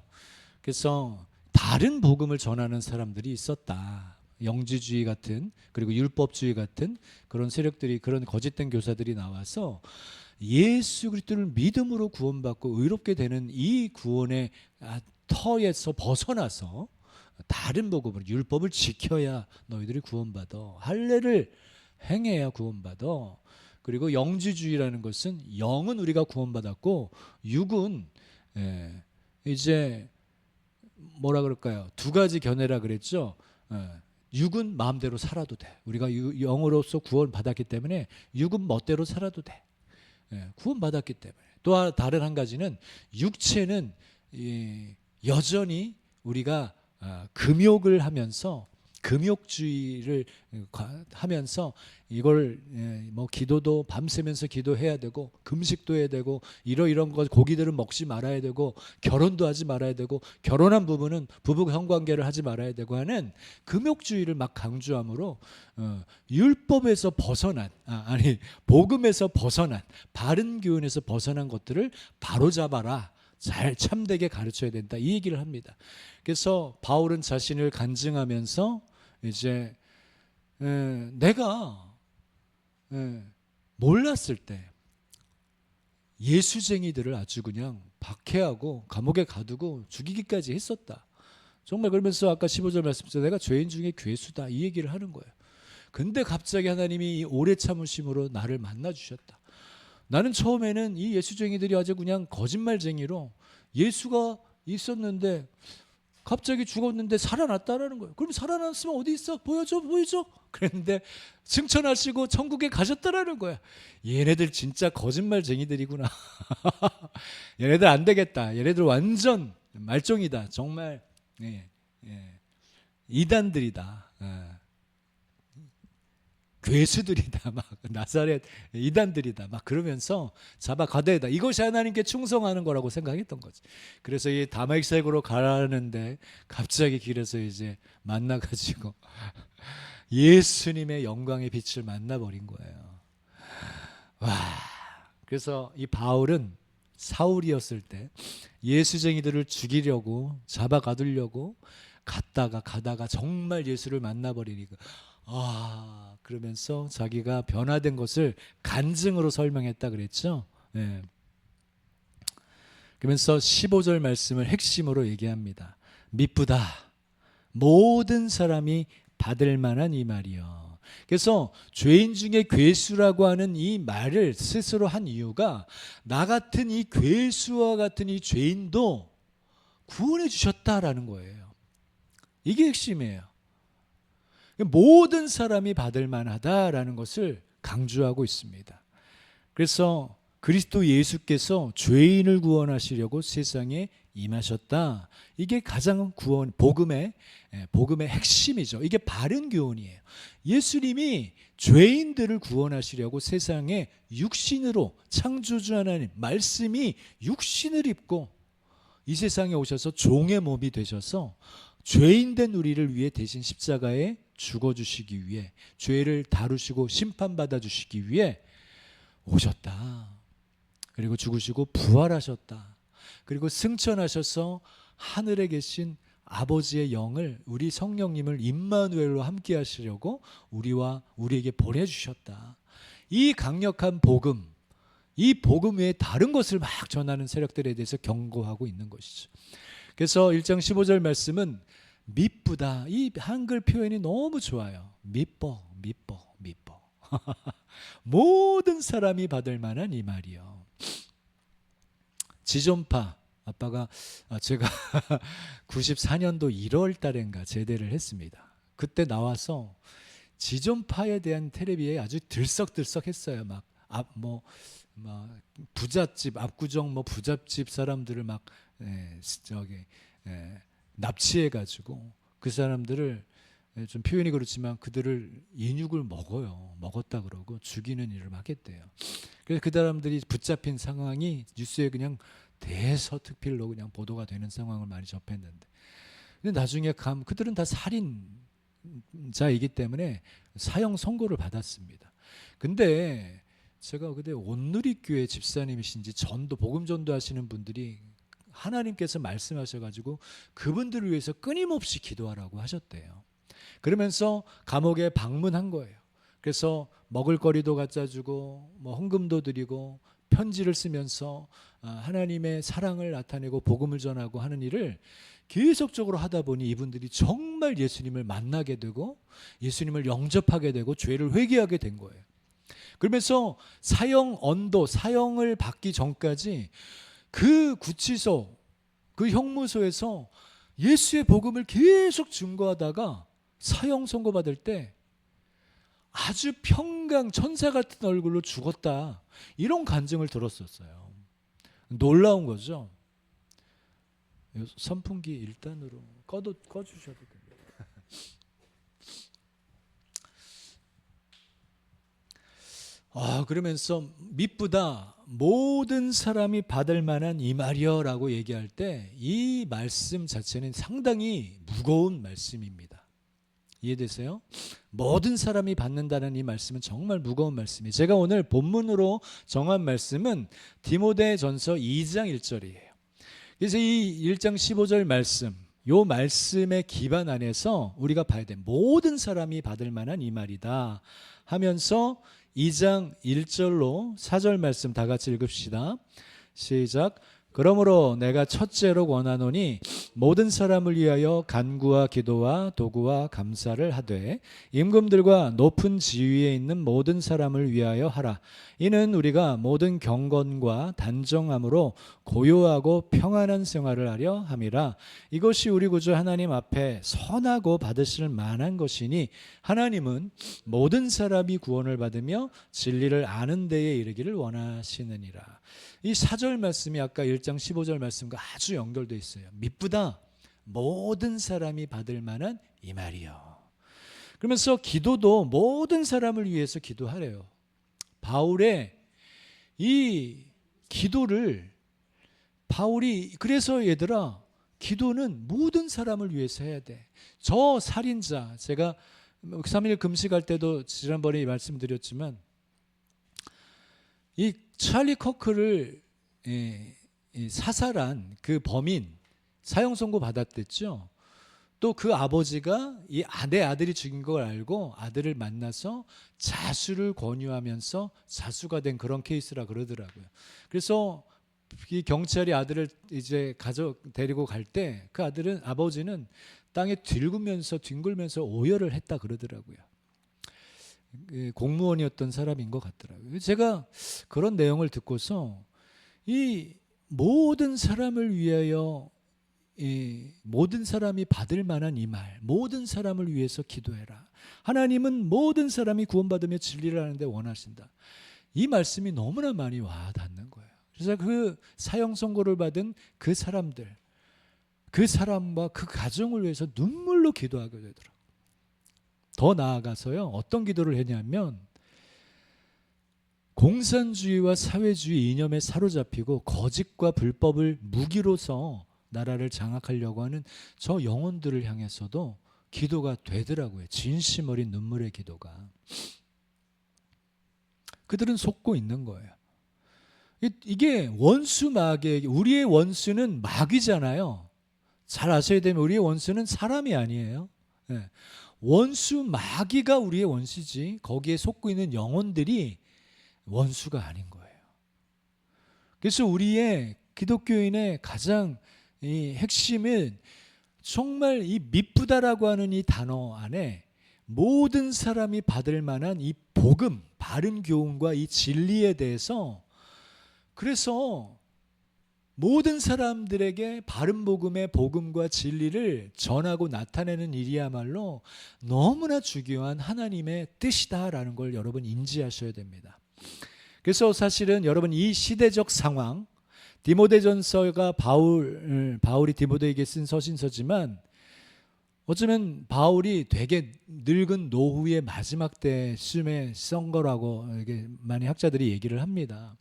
그래서 다른 복음을 전하는 사람들이 있었다. 영지주의 같은, 그리고 율법주의 같은 그런 세력들이, 그런 거짓된 교사들이 나와서 예수 그리스도를 믿음으로 구원받고 의롭게 되는 이 구원의 터에서 벗어나서 다른 복음을, 율법을 지켜야 너희들이 구원받아, 할례를 행해야 구원받아. 그리고 영지주의라는 것은 영은 우리가 구원받았고 육은 이제 뭐라 그럴까요? 두 가지 견해라 그랬죠. 육은 마음대로 살아도 돼. 우리가 영으로서 구원받았기 때문에 육은 멋대로 살아도 돼. 구원받았기 때문에. 또 다른 한 가지는 육체는 여전히 우리가 금욕을 하면서, 금욕주의를 하면서 이걸 뭐 기도도 밤새면서 기도해야 되고 금식도 해야 되고 이런 것, 고기들은 먹지 말아야 되고 결혼도 하지 말아야 되고 결혼한 부부는 부부 성관계를 하지 말아야 되고 하는 금욕주의를 막 강조함으로 율법에서 벗어난, 복음에서 벗어난, 바른 교훈에서 벗어난 것들을 바로잡아라, 잘 참되게 가르쳐야 된다, 이 얘기를 합니다. 그래서 바울은 자신을 간증하면서 이제 내가 몰랐을 때 예수쟁이들을 아주 그냥 박해하고 감옥에 가두고 죽이기까지 했었다. 정말 그러면서 아까 15절 말씀에서 내가 죄인 중에 괴수다, 이 얘기를 하는 거예요. 근데 갑자기 하나님이 이 오래 참으심으로 나를 만나 주셨다. 나는 처음에는 이 예수쟁이들이 아주 그냥 거짓말쟁이로 예수가 있었는데 갑자기 죽었는데 살아났다라는 거예요. 그럼 살아났으면 어디 있어? 보여줘. 그랬는데 승천하시고 천국에 가셨다라는 거야. 얘네들 진짜 거짓말쟁이들이구나. 얘네들 안 되겠다. 얘네들 완전 말종이다. 정말 이단들이다. 괴수들이다, 막 나사렛 이단들이다, 막 그러면서 잡아 가둬야다. 이것이 하나님께 충성하는 거라고 생각했던 거지. 그래서 이 다메섹으로 가라는데 갑자기 길에서 이제 만나가지고 예수님의 영광의 빛을 만나버린 거예요. 와! 그래서 이 바울은 사울이었을 때 예수쟁이들을 죽이려고, 잡아 가두려고 가다가 정말 예수를 만나버리니까 그러면서 자기가 변화된 것을 간증으로 설명했다 그랬죠. 그러면서 15절 말씀을 핵심으로 얘기합니다. 미쁘다 모든 사람이 받을 만한 이 말이요. 그래서 죄인 중에 괴수라고 하는 이 말을 스스로 한 이유가, 나 같은 이 괴수와 같은 이 죄인도 구원해 주셨다라는 거예요. 이게 핵심이에요. 모든 사람이 받을 만하다라는 것을 강조하고 있습니다. 그래서 그리스도 예수께서 죄인을 구원하시려고 세상에 임하셨다. 이게 가장 복음의 핵심이죠. 이게 바른 교훈이에요. 예수님이 죄인들을 구원하시려고 세상에 육신으로, 창조주 하나님 말씀이 육신을 입고 이 세상에 오셔서 종의 몸이 되셔서 죄인된 우리를 위해 대신 십자가에 죽어주시기 위해, 죄를 다루시고 심판받아 주시기 위해 오셨다. 그리고 죽으시고 부활하셨다. 그리고 승천하셔서 하늘에 계신 아버지의 영을, 우리 성령님을 임마누엘로 함께 하시려고 우리에게 보내주셨다. 이 강력한 복음, 이 복음 외에 다른 것을 막 전하는 세력들에 대해서 경고하고 있는 것이죠. 그래서 1장 15절 말씀은 미쁘다. 이 한글 표현이 너무 좋아요. 미뻐. 모든 사람이 받을 만한 이 말이요. 지존파, 제가 94년도 1월 달인가 제대를 했습니다. 그때 나와서 지존파에 대한 텔레비에 아주 들썩들썩했어요. 막 부잣집, 압구정 부잣집 사람들을 막 납치해가지고 그 사람들을, 좀 표현이 그렇지만 그들을 인육을 먹었다 그러고 죽이는 일을 막 했대요. 그래서 그 사람들이 붙잡힌 상황이 뉴스에 그냥 대서특필로 그냥 보도가 되는 상황을 많이 접했는데, 근데 나중에 그들은 다 살인자이기 때문에 사형 선고를 받았습니다. 근데 제가 그때 온누리교회 집사님이신지 복음 전도하시는 분들이 하나님께서 말씀하셔가지고 그분들을 위해서 끊임없이 기도하라고 하셨대요. 그러면서 감옥에 방문한 거예요. 그래서 먹을거리도 갖다 주고 헌금도 드리고 편지를 쓰면서 하나님의 사랑을 나타내고 복음을 전하고 하는 일을 계속적으로 하다 보니 이분들이 정말 예수님을 만나게 되고 예수님을 영접하게 되고 죄를 회개하게 된 거예요. 그러면서 사형을 받기 전까지 그 구치소, 그 형무소에서 예수의 복음을 계속 증거하다가 사형 선고받을 때 아주 평강 천사 같은 얼굴로 죽었다, 이런 간증을 들었었어요. 놀라운 거죠. 선풍기 1단으로 꺼주셔도 됩니다. 그러면서 미쁘다, 모든 사람이 받을 만한 이 말이여라고 얘기할 때 이 말씀 자체는 상당히 무거운 말씀입니다. 이해되세요? 모든 사람이 받는다는 이 말씀은 정말 무거운 말씀이에요. 제가 오늘 본문으로 정한 말씀은 디모데전서 2장 1절이에요. 그래서 이 1장 15절 말씀, 이 말씀의 기반 안에서 우리가 봐야 돼. 모든 사람이 받을 만한 이 말이다 하면서 2장 1절로 4절 말씀 다 같이 읽읍시다. 시작. 그러므로 내가 첫째로 권하노니 모든 사람을 위하여 간구와 기도와 도구와 감사를 하되 임금들과 높은 지위에 있는 모든 사람을 위하여 하라. 이는 우리가 모든 경건과 단정함으로 고요하고 평안한 생활을 하려 함이라. 이것이 우리 구주 하나님 앞에 선하고 받으실 만한 것이니 하나님은 모든 사람이 구원을 받으며 진리를 아는 데에 이르기를 원하시느니라. 이 4절 말씀이 아까 1장 15절 말씀과 아주 연결되어 있어요. 미쁘다, 모든 사람이 받을 만한 이 말이요. 그러면서 기도도 모든 사람을 위해서 기도하래요. 바울의 이 기도를 그래서 얘들아, 기도는 모든 사람을 위해서 해야 돼. 저 살인자, 제가 3일 금식할 때도 지난번에 말씀드렸지만 이 찰리 커크를 사살한 그 범인 사형 선고 받았댔죠. 또 그 아버지가 내 아들이 죽인 걸 알고 아들을 만나서 자수를 권유하면서 자수가 된 그런 케이스라 그러더라고요. 그래서 이 경찰이 아들을 이제 데리고 갈 때 그 아버지는 땅에 뒹굴면서 오열을 했다 그러더라고요. 공무원이었던 사람인 것 같더라고요. 제가 그런 내용을 듣고서 이 모든 사람을 위하여 모든 사람이 받을 만한 이 말, 모든 사람을 위해서 기도해라. 하나님은 모든 사람이 구원받으며 진리를 하는데 원하신다. 이 말씀이 너무나 많이 와닿는 거예요. 그래서 그 사형 선고를 받은 그 사람들, 그 사람과 그 가정을 위해서 눈물로 기도하게 되더라고요. 더 나아가서요, 어떤 기도를 했냐면 공산주의와 사회주의 이념에 사로잡히고 거짓과 불법을 무기로서 나라를 장악하려고 하는 저 영혼들을 향해서도 기도가 되더라고요. 진심 어린 눈물의 기도가. 그들은 속고 있는 거예요. 이게 원수 마귀, 우리의 원수는 마귀잖아요. 잘 아셔야 되면 우리의 원수는 사람이 아니에요. 네. 원수 마귀가 우리의 원수지, 거기에 속고 있는 영혼들이 원수가 아닌 거예요. 그래서 우리의 기독교인의 가장 이 핵심은 정말 이 미쁘다라고 하는 이 단어 안에 모든 사람이 받을 만한 이 복음, 바른 교훈과 이 진리에 대해서, 그래서 모든 사람들에게 바른 복음의 복음과 진리를 전하고 나타내는 일이야말로 너무나 중요한 하나님의 뜻이다라는 걸 여러분 인지하셔야 됩니다. 그래서 사실은 여러분 이 시대적 상황, 디모데전서가 바울이 디모데에게 쓴 서신서지만 어쩌면 바울이 되게 늙은 노후의 마지막 때쯤에 쓴 거라고 많이 학자들이 얘기를 합니다.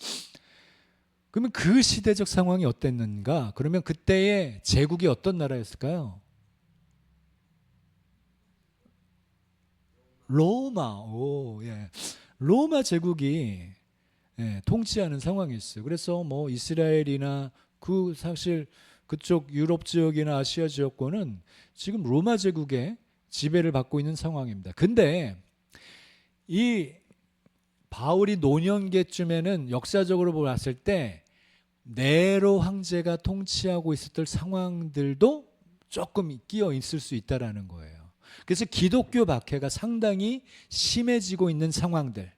그러면 그 시대적 상황이 어땠는가? 그러면 그때의 제국이 어떤 나라였을까요? 로마. 로마 제국이 통치하는 상황이었어요. 그래서 뭐 이스라엘이나 그 사실 그쪽 유럽 지역이나 아시아 지역권은 지금 로마 제국의 지배를 받고 있는 상황입니다. 근데 이 바울이 노년기쯤에는 역사적으로 봤을 때 네로 황제가 통치하고 있었던 상황들도 조금 끼어 있을 수 있다라는 거예요. 그래서 기독교 박해가 상당히 심해지고 있는 상황들,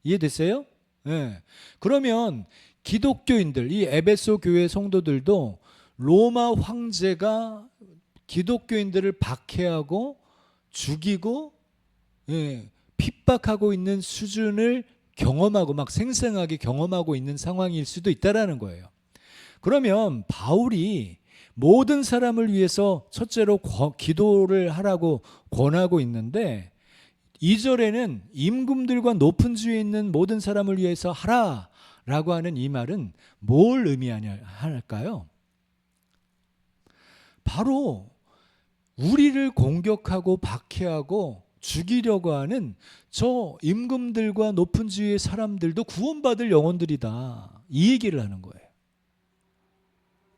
이해됐어요? 네. 그러면 기독교인들, 이 에베소 교회 성도들도 로마 황제가 기독교인들을 박해하고 죽이고 핍박하고 있는 수준을 경험하고 막 생생하게 경험하고 있는 상황일 수도 있다라는 거예요. 그러면 바울이 모든 사람을 위해서 첫째로 기도를 하라고 권하고 있는데 2절에는 임금들과 높은 주에 있는 모든 사람을 위해서 하라라고 하는 이 말은 뭘 의미할까요? 바로 우리를 공격하고 박해하고 죽이려고 하는 저 임금들과 높은 지위의 사람들도 구원받을 영혼들이다, 이 얘기를 하는 거예요.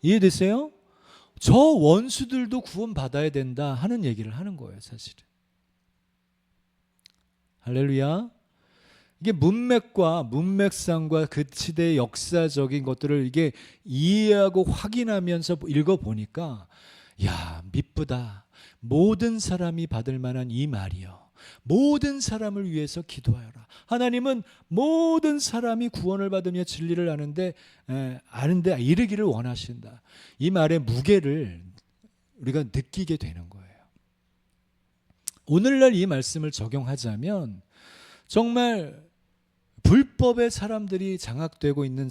이해됐어요? 저 원수들도 구원받아야 된다 하는 얘기를 하는 거예요, 사실은. 할렐루야. 이게 문맥상과 그 시대의 역사적인 것들을 이게 이해하고 확인하면서 읽어보니까, 야, 미쁘다. 모든 사람이 받을 만한 이 말이요, 모든 사람을 위해서 기도하여라. 하나님은 모든 사람이 구원을 받으며 진리를 아는데 이르기를 원하신다. 이 말의 무게를 우리가 느끼게 되는 거예요. 오늘날 이 말씀을 적용하자면 정말 불법의 사람들이 장악되고 있는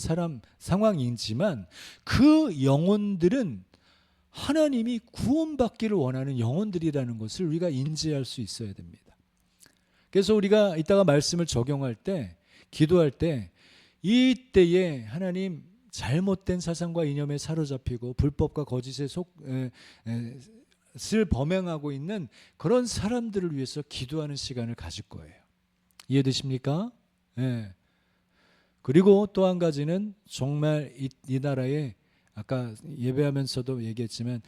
상황이지만 그 영혼들은 하나님이 구원받기를 원하는 영혼들이라는 것을 우리가 인지할 수 있어야 됩니다. 그래서 우리가 이따가 말씀을 적용할 때, 기도할 때, 이때에 하나님 잘못된 사상과 이념에 사로잡히고 불법과 거짓에 슬 범행하고 있는 그런 사람들을 위해서 기도하는 시간을 가질 거예요. 이해되십니까? 네. 그리고 또 한 가지는 정말 이 나라에 아까 예배하면서도 얘기했지만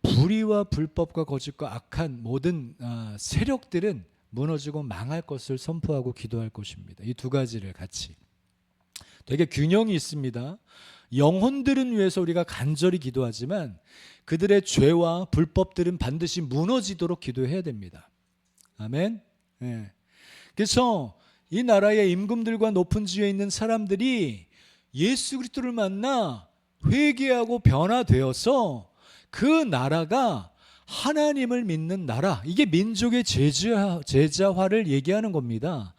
불의와 불법과 거짓과 악한 모든 세력들은 무너지고 망할 것을 선포하고 기도할 것입니다. 이 두 가지를 같이. 되게 균형이 있습니다. 영혼들은 위해서 우리가 간절히 기도하지만 그들의 죄와 불법들은 반드시 무너지도록 기도해야 됩니다. 아멘. 네. 그래서 이 나라의 임금들과 높은 지위에 있는 사람들이 예수 그리스도를 만나 회개하고 변화되어서 그 나라가 하나님을 믿는 나라, 이게 민족의 제자화를 얘기하는 겁니다.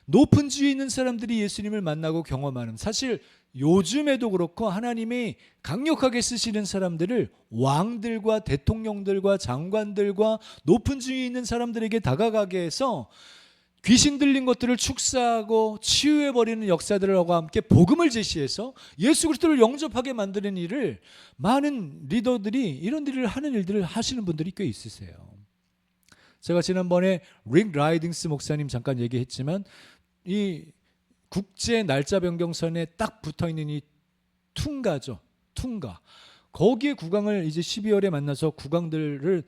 높은 지위에 있는 사람들이 예수님을 만나고 경험하는, 사실 요즘에도 그렇고 하나님이 강력하게 쓰시는 사람들을 왕들과 대통령들과 장관들과 높은 지위에 있는 사람들에게 다가가게 해서 귀신 들린 것들을 축사하고 치유해버리는 역사들과 함께 복음을 제시해서 예수 그리스도를 영접하게 만드는 일을, 많은 리더들이 이런 일을 하는 일들을 하시는 분들이 꽤 있으세요. 제가 지난번에 릭 라이딩스 목사님 잠깐 얘기했지만, 이 국제 날짜 변경선에 딱 붙어있는 이 퉁가죠. 퉁가. 거기에 국왕을 이제 12월에 만나서 국왕들을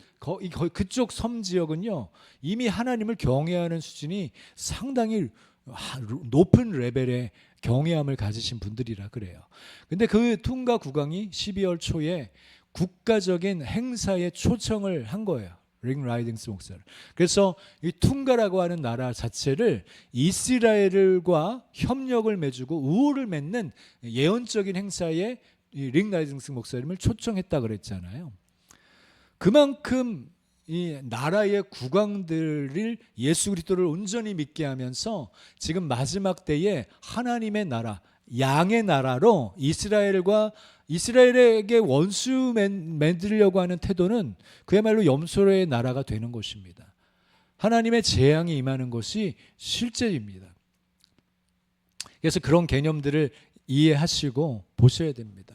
그쪽 섬 지역은요, 이미 하나님을 경외하는 수준이 상당히 높은 레벨의 경외함을 가지신 분들이라 그래요. 근데 그 퉁가 국왕이 12월 초에 국가적인 행사에 초청을 한 거예요. 릭 라이딩스 목사를. 그래서 이 퉁가라고 하는 나라 자체를 이스라엘과 협력을 맺고 우호를 맺는 예언적인 행사에 릭 라이딩스 목사님을 초청했다 그랬잖아요. 그만큼 이 나라의 국왕들을 예수 그리스도를 온전히 믿게 하면서 지금 마지막 때에 하나님의 나라, 양의 나라로 이스라엘에게 원수 맺으려고 하는 태도는 그야말로 염소의 나라가 되는 것입니다. 하나님의 재앙이 임하는 것이 실제입니다. 그래서 그런 개념들을 이해하시고 보셔야 됩니다.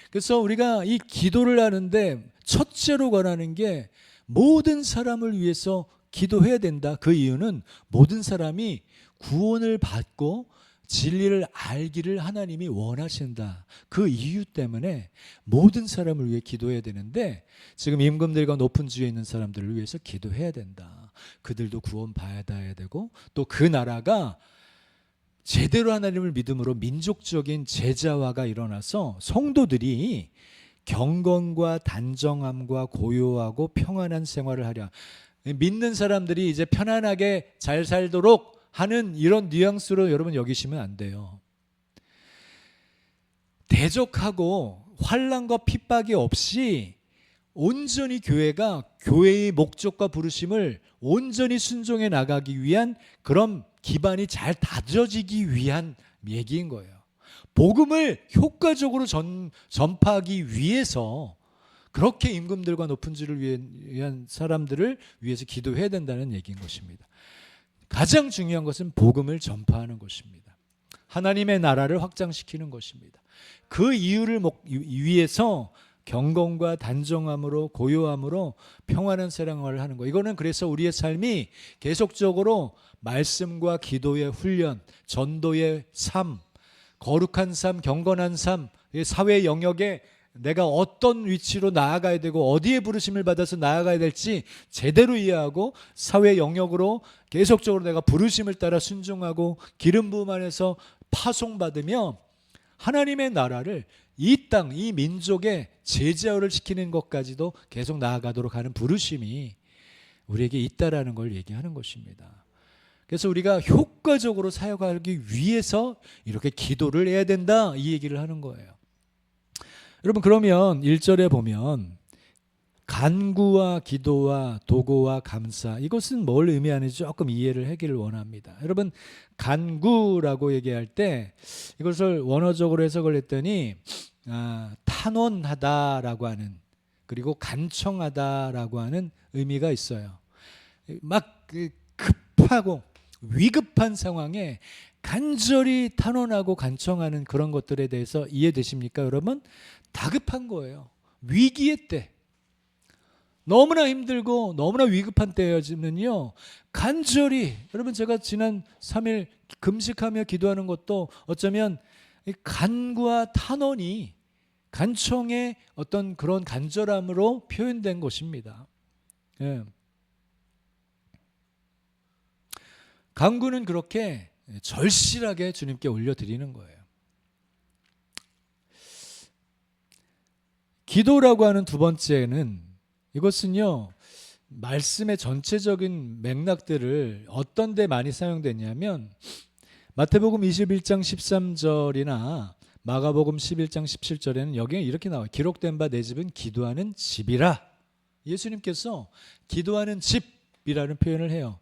그래서 우리가 이 기도를 하는데 첫째로 권하는 게 모든 사람을 위해서 기도해야 된다. 그 이유는 모든 사람이 구원을 받고 진리를 알기를 하나님이 원하신다. 그 이유 때문에 모든 사람을 위해 기도해야 되는데, 지금 임금들과 높은 지위에 있는 사람들을 위해서 기도해야 된다. 그들도 구원 받아야 되고, 또 그 나라가 제대로 하나님을 믿음으로 민족적인 제자화가 일어나서 성도들이 경건과 단정함과 고요하고 평안한 생활을 하려, 믿는 사람들이 이제 편안하게 잘 살도록 하는 이런 뉘앙스로 여러분 여기시면 안 돼요. 대적하고 환난과 핍박이 없이 온전히 교회가 교회의 목적과 부르심을 온전히 순종해 나가기 위한 그런 기반이 잘 다져지기 위한 얘기인 거예요. 복음을 효과적으로 전파하기 위해서 그렇게 임금들과 높은 지를 위한 사람들을 위해서 기도해야 된다는 얘기인 것입니다. 가장 중요한 것은 복음을 전파하는 것입니다. 하나님의 나라를 확장시키는 것입니다. 그 이유를 위해서 경건과 단정함으로 고요함으로 평안한 생활을 하는 거. 이거는 그래서 우리의 삶이 계속적으로 말씀과 기도의 훈련, 전도의 삶, 거룩한 삶, 경건한 삶, 사회 영역에 내가 어떤 위치로 나아가야 되고 어디에 부르심을 받아서 나아가야 될지 제대로 이해하고 사회 영역으로 계속적으로 내가 부르심을 따라 순종하고 기름 부음 안에서 파송받으며 하나님의 나라를 이 땅, 이 민족의 제자화를 시키는 것까지도 계속 나아가도록 하는 부르심이 우리에게 있다라는 걸 얘기하는 것입니다. 그래서 우리가 효과적으로 사역하기 위해서 이렇게 기도를 해야 된다, 이 얘기를 하는 거예요. 여러분, 그러면 1절에 보면 간구와 기도와 도고와 감사, 이것은 뭘 의미하는지 조금 이해를 하기를 원합니다. 여러분, 간구라고 얘기할 때 이것을 원어적으로 해석을 했더니 탄원하다라고 하는, 그리고 간청하다라고 하는 의미가 있어요. 막 급하고 위급한 상황에 간절히 탄원하고 간청하는 그런 것들에 대해서 이해되십니까, 여러분? 다급한 거예요. 위기의 때, 너무나 힘들고 너무나 위급한 때여지면요, 간절히, 여러분, 제가 지난 3일 금식하며 기도하는 것도 어쩌면 간구와 탄원이 간청의 어떤 그런 간절함으로 표현된 것입니다. 예. 간구는 그렇게 절실하게 주님께 올려드리는 거예요. 기도라고 하는 두 번째는, 이것은요, 말씀의 전체적인 맥락들을 어떤 데 많이 사용되냐면 마태복음 21장 13절이나 마가복음 11장 17절에는 여기에 이렇게 나와요. 기록된 바 내 집은 기도하는 집이라. 예수님께서 기도하는 집이라는 표현을 해요.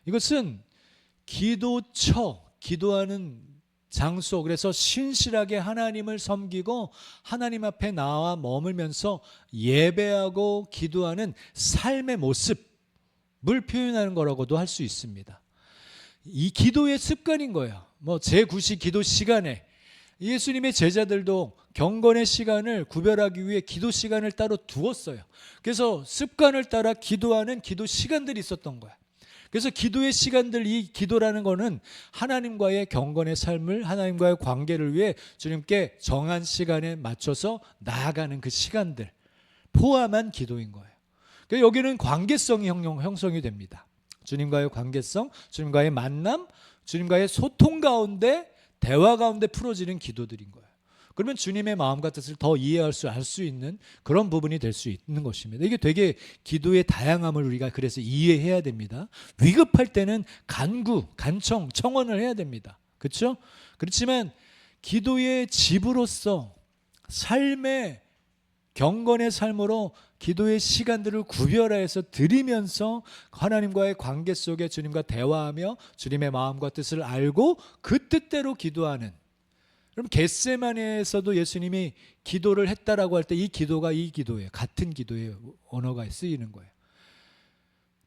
이것은 기도처, 기도하는 장소, 그래서 신실하게 하나님을 섬기고 하나님 앞에 나와 머물면서 예배하고 기도하는 삶의 모습을 표현하는 거라고도 할 수 있습니다. 이 기도의 습관인 거예요. 뭐 제9시 기도 시간에 예수님의 제자들도 경건의 시간을 구별하기 위해 기도 시간을 따로 두었어요. 그래서 습관을 따라 기도하는 기도 시간들이 있었던 거야. 그래서 기도의 시간들, 이 기도라는 거는 하나님과의 경건의 삶을, 하나님과의 관계를 위해 주님께 정한 시간에 맞춰서 나아가는 그 시간들 포함한 기도인 거예요. 그러니까 여기는 관계성이 형성이 됩니다. 주님과의 관계성, 주님과의 만남, 주님과의 소통 가운데, 대화 가운데 풀어지는 기도들인 거예요. 그러면 주님의 마음과 뜻을 더 이해할 수, 알 수 있는 그런 부분이 될 수 있는 것입니다. 이게 되게 기도의 다양함을 우리가 그래서 이해해야 됩니다. 위급할 때는 간구, 간청, 청원을 해야 됩니다. 그렇죠? 그렇지만 기도의 집으로서 삶의 경건의 삶으로 기도의 시간들을 구별해서 드리면서 하나님과의 관계 속에 주님과 대화하며 주님의 마음과 뜻을 알고 그 뜻대로 기도하는, 그럼 겟세마네에서도 예수님이 기도를 했다라고 할 때 이 기도가 이 기도예요. 같은 기도의 언어가 쓰이는 거예요.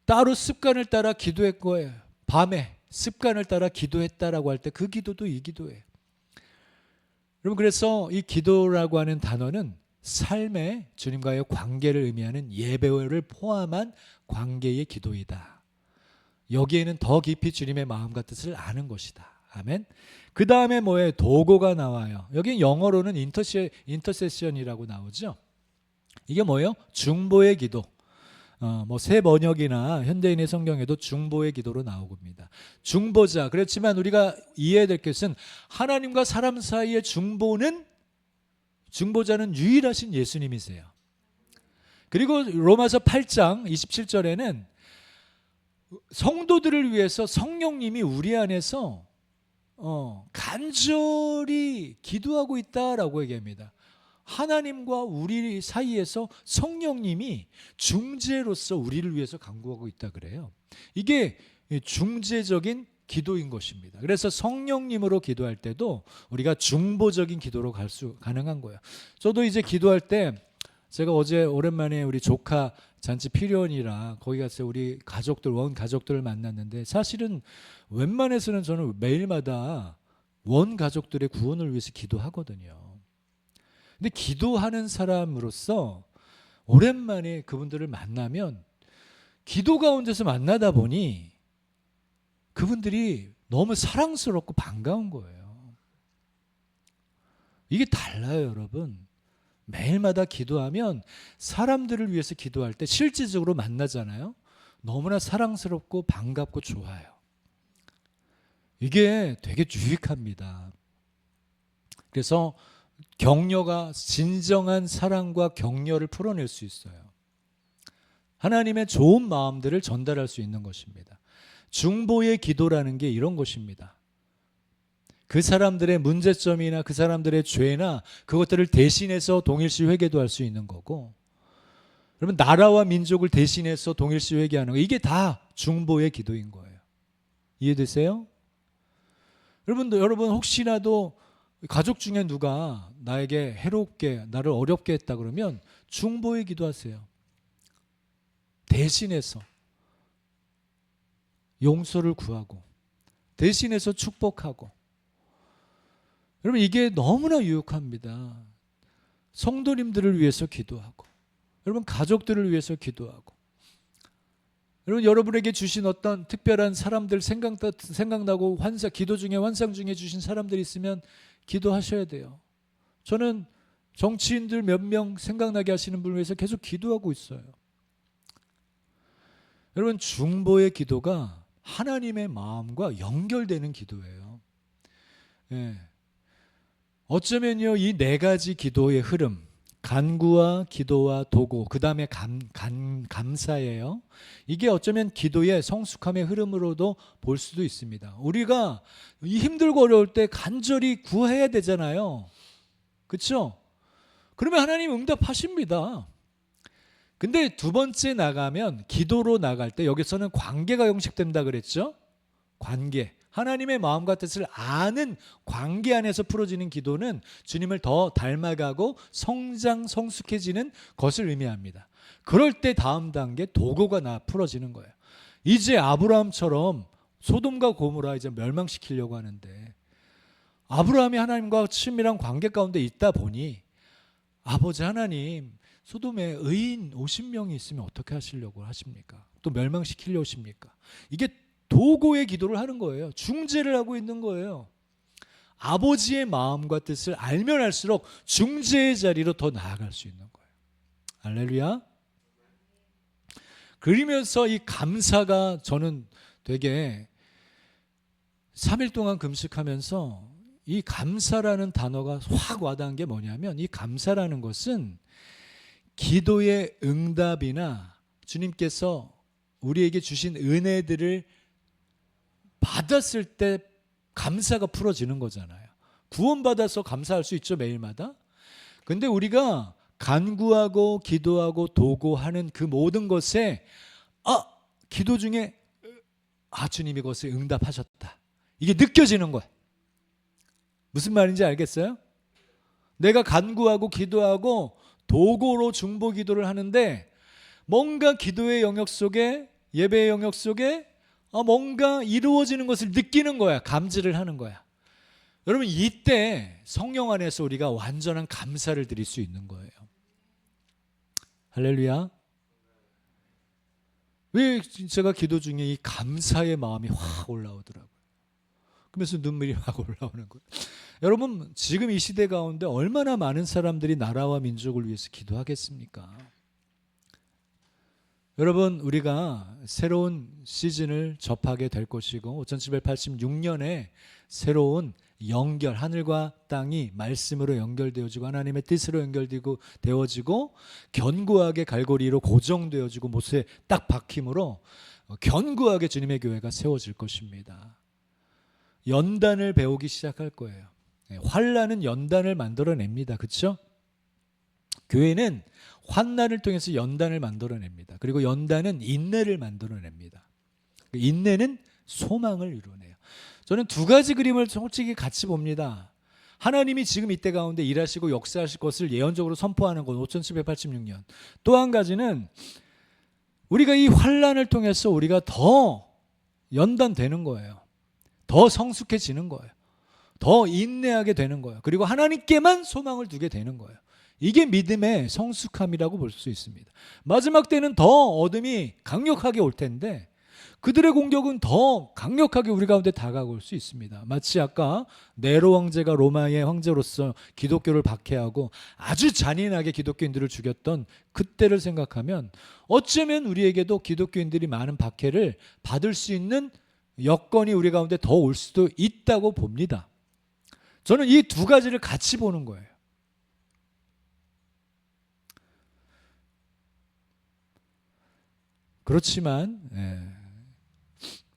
따로 습관을 따라 기도했고요. 밤에 습관을 따라 기도했다라고 할 때 그 기도도 이 기도예요. 여러분, 그래서 이 기도라고 하는 단어는 삶의 주님과의 관계를 의미하는 예배를 포함한 관계의 기도이다. 여기에는 더 깊이 주님의 마음과 뜻을 아는 것이다. 아멘. 그 다음에 뭐예요? 도고가 나와요. 여기 영어로는 인터세션이라고 나오죠. 이게 뭐예요? 중보의 기도. 새 번역이나 현대인의 성경에도 중보의 기도로 나오고입니다. 중보자. 그렇지만 우리가 이해해야 될 것은 하나님과 사람 사이의 중보자는 유일하신 예수님이세요. 그리고 로마서 8장 27절에는 성도들을 위해서 성령님이 우리 안에서 간절히 기도하고 있다라고 얘기합니다. 하나님과 우리 사이에서 성령님이 중재로서 우리를 위해서 간구하고 있다 그래요. 이게 중재적인 기도인 것입니다. 그래서 성령님으로 기도할 때도 우리가 중보적인 기도로 가능한 거예요. 저도 이제 기도할 때, 제가 어제 오랜만에 우리 조카 잔치 필요원이라 거기 가서 우리 가족들, 원 가족들을 만났는데, 사실은 웬만해서는 저는 매일마다 원 가족들의 구원을 위해서 기도하거든요. 근데 기도하는 사람으로서 오랜만에 그분들을 만나면 기도 가운데서 만나다 보니 그분들이 너무 사랑스럽고 반가운 거예요. 이게 달라요, 여러분. 매일마다 기도하면 사람들을 위해서 기도할 때 실질적으로 만나잖아요. 너무나 사랑스럽고 반갑고 좋아요. 이게 되게 유익합니다. 그래서 격려가 진정한 사랑과 격려를 풀어낼 수 있어요. 하나님의 좋은 마음들을 전달할 수 있는 것입니다. 중보의 기도라는 게 이런 것입니다. 그 사람들의 문제점이나 그 사람들의 죄나 그것들을 대신해서 동일시 회개도 할 수 있는 거고, 그러면 나라와 민족을 대신해서 동일시 회개하는 거, 이게 다 중보의 기도인 거예요. 이해되세요? 여러분 혹시라도 가족 중에 누가 나에게 해롭게, 나를 어렵게 했다 그러면 중보의 기도하세요. 대신해서 용서를 구하고 대신해서 축복하고. 여러분, 이게 너무나 유익합니다. 성도님들을 위해서 기도하고, 여러분 가족들을 위해서 기도하고, 여러분 여러분에게 주신 어떤 특별한 사람들 생각나고 기도 중에 환상 중에 주신 사람들이 있으면 기도하셔야 돼요. 저는 정치인들 몇 명 생각나게 하시는 분을 위해서 계속 기도하고 있어요. 여러분, 중보의 기도가 하나님의 마음과 연결되는 기도예요. 예. 어쩌면요, 이 네 가지 기도의 흐름, 간구와 기도와 도고, 그 다음에 감사예요. 이게 어쩌면 기도의 성숙함의 흐름으로도 볼 수도 있습니다. 우리가 이 힘들고 어려울 때 간절히 구해야 되잖아요. 그렇죠? 그러면 하나님 응답하십니다. 근데 두 번째 나가면, 기도로 나갈 때 여기서는 관계가 영식된다 그랬죠? 관계, 하나님의 마음과 뜻을 아는 관계 안에서 풀어지는 기도는 주님을 더 닮아가고 성장, 성숙해지는 것을 의미합니다. 그럴 때 다음 단계 도고가 풀어지는 거예요. 이제 아브라함처럼 소돔과 고모라 이제 멸망시키려고 하는데, 아브라함이 하나님과 친밀한 관계 가운데 있다 보니 아버지 하나님, 소돔에 의인 50명이 있으면 어떻게 하시려고 하십니까? 또 멸망시키려고 하십니까? 이게 도고의 기도를 하는 거예요. 중재를 하고 있는 거예요. 아버지의 마음과 뜻을 알면 알수록 중재의 자리로 더 나아갈 수 있는 거예요. 할렐루야. 그러면서 이 감사가 저는 되게 3일 동안 금식하면서 이 감사라는 단어가 확 와닿은 게 뭐냐면, 이 감사라는 것은 기도의 응답이나 주님께서 우리에게 주신 은혜들을 받았을 때 감사가 풀어지는 거잖아요. 구원받아서 감사할 수 있죠, 매일마다. 근데 우리가 간구하고 기도하고 도고하는 그 모든 것에 기도 중에 주님이 그것을 응답하셨다, 이게 느껴지는 거야. 무슨 말인지 알겠어요? 내가 간구하고 기도하고 도고로 중보 기도를 하는데 뭔가 기도의 영역 속에, 예배의 영역 속에 뭔가 이루어지는 것을 느끼는 거야. 감지를 하는 거야. 여러분, 이때 성령 안에서 우리가 완전한 감사를 드릴 수 있는 거예요. 할렐루야. 왜 제가 기도 중에 이 감사의 마음이 확 올라오더라고요. 그러면서 눈물이 확 올라오는 거예요. 여러분, 지금 이 시대 가운데 얼마나 많은 사람들이 나라와 민족을 위해서 기도하겠습니까? 여러분, 우리가 새로운 시즌을 접하게 될 것이고 5786년에 새로운 연결, 하늘과 땅이 말씀으로 연결되어지고 하나님의 뜻으로 연결되어지고 견고하게 갈고리로 고정되어지고 못에 딱 박힘으로 견고하게 주님의 교회가 세워질 것입니다. 연단을 배우기 시작할 거예요. 환난은 연단을 만들어냅니다. 그렇죠? 교회는 환난을 통해서 연단을 만들어냅니다. 그리고 연단은 인내를 만들어냅니다. 인내는 소망을 이루네요. 저는 두 가지 그림을 솔직히 같이 봅니다. 하나님이 지금 이때 가운데 일하시고 역사하실 것을 예언적으로 선포하는 것, 5786년. 또 한 가지는 우리가 이 환난을 통해서 우리가 더 연단되는 거예요. 더 성숙해지는 거예요. 더 인내하게 되는 거예요. 그리고 하나님께만 소망을 두게 되는 거예요. 이게 믿음의 성숙함이라고 볼 수 있습니다. 마지막 때는 더 어둠이 강력하게 올 텐데 그들의 공격은 더 강력하게 우리 가운데 다가올 수 있습니다. 마치 아까 네로 황제가 로마의 황제로서 기독교를 박해하고 아주 잔인하게 기독교인들을 죽였던 그때를 생각하면 어쩌면 우리에게도 기독교인들이 많은 박해를 받을 수 있는 여건이 우리 가운데 더 올 수도 있다고 봅니다. 저는 이 두 가지를 같이 보는 거예요. 그렇지만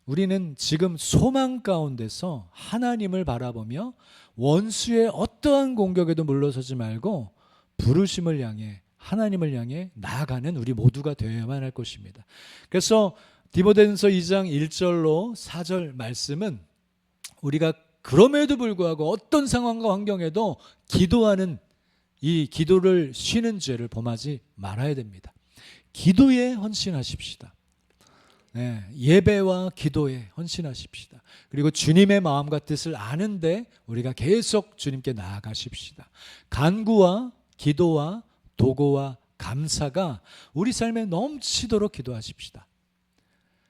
우리는 지금 소망 가운데서 하나님을 바라보며 원수의 어떠한 공격에도 물러서지 말고 부르심을 향해, 하나님을 향해 나아가는 우리 모두가 되어야만 할 것입니다. 그래서 디모데전서 2장 1절로 4절 말씀은 우리가 그럼에도 불구하고 어떤 상황과 환경에도 기도하는 이 기도를 쉬는 죄를 범하지 말아야 됩니다. 기도에 헌신하십시다. 예배와 기도에 헌신하십시다. 그리고 주님의 마음과 뜻을 아는데 우리가 계속 주님께 나아가십시다. 간구와 기도와 도고와 감사가 우리 삶에 넘치도록 기도하십시다.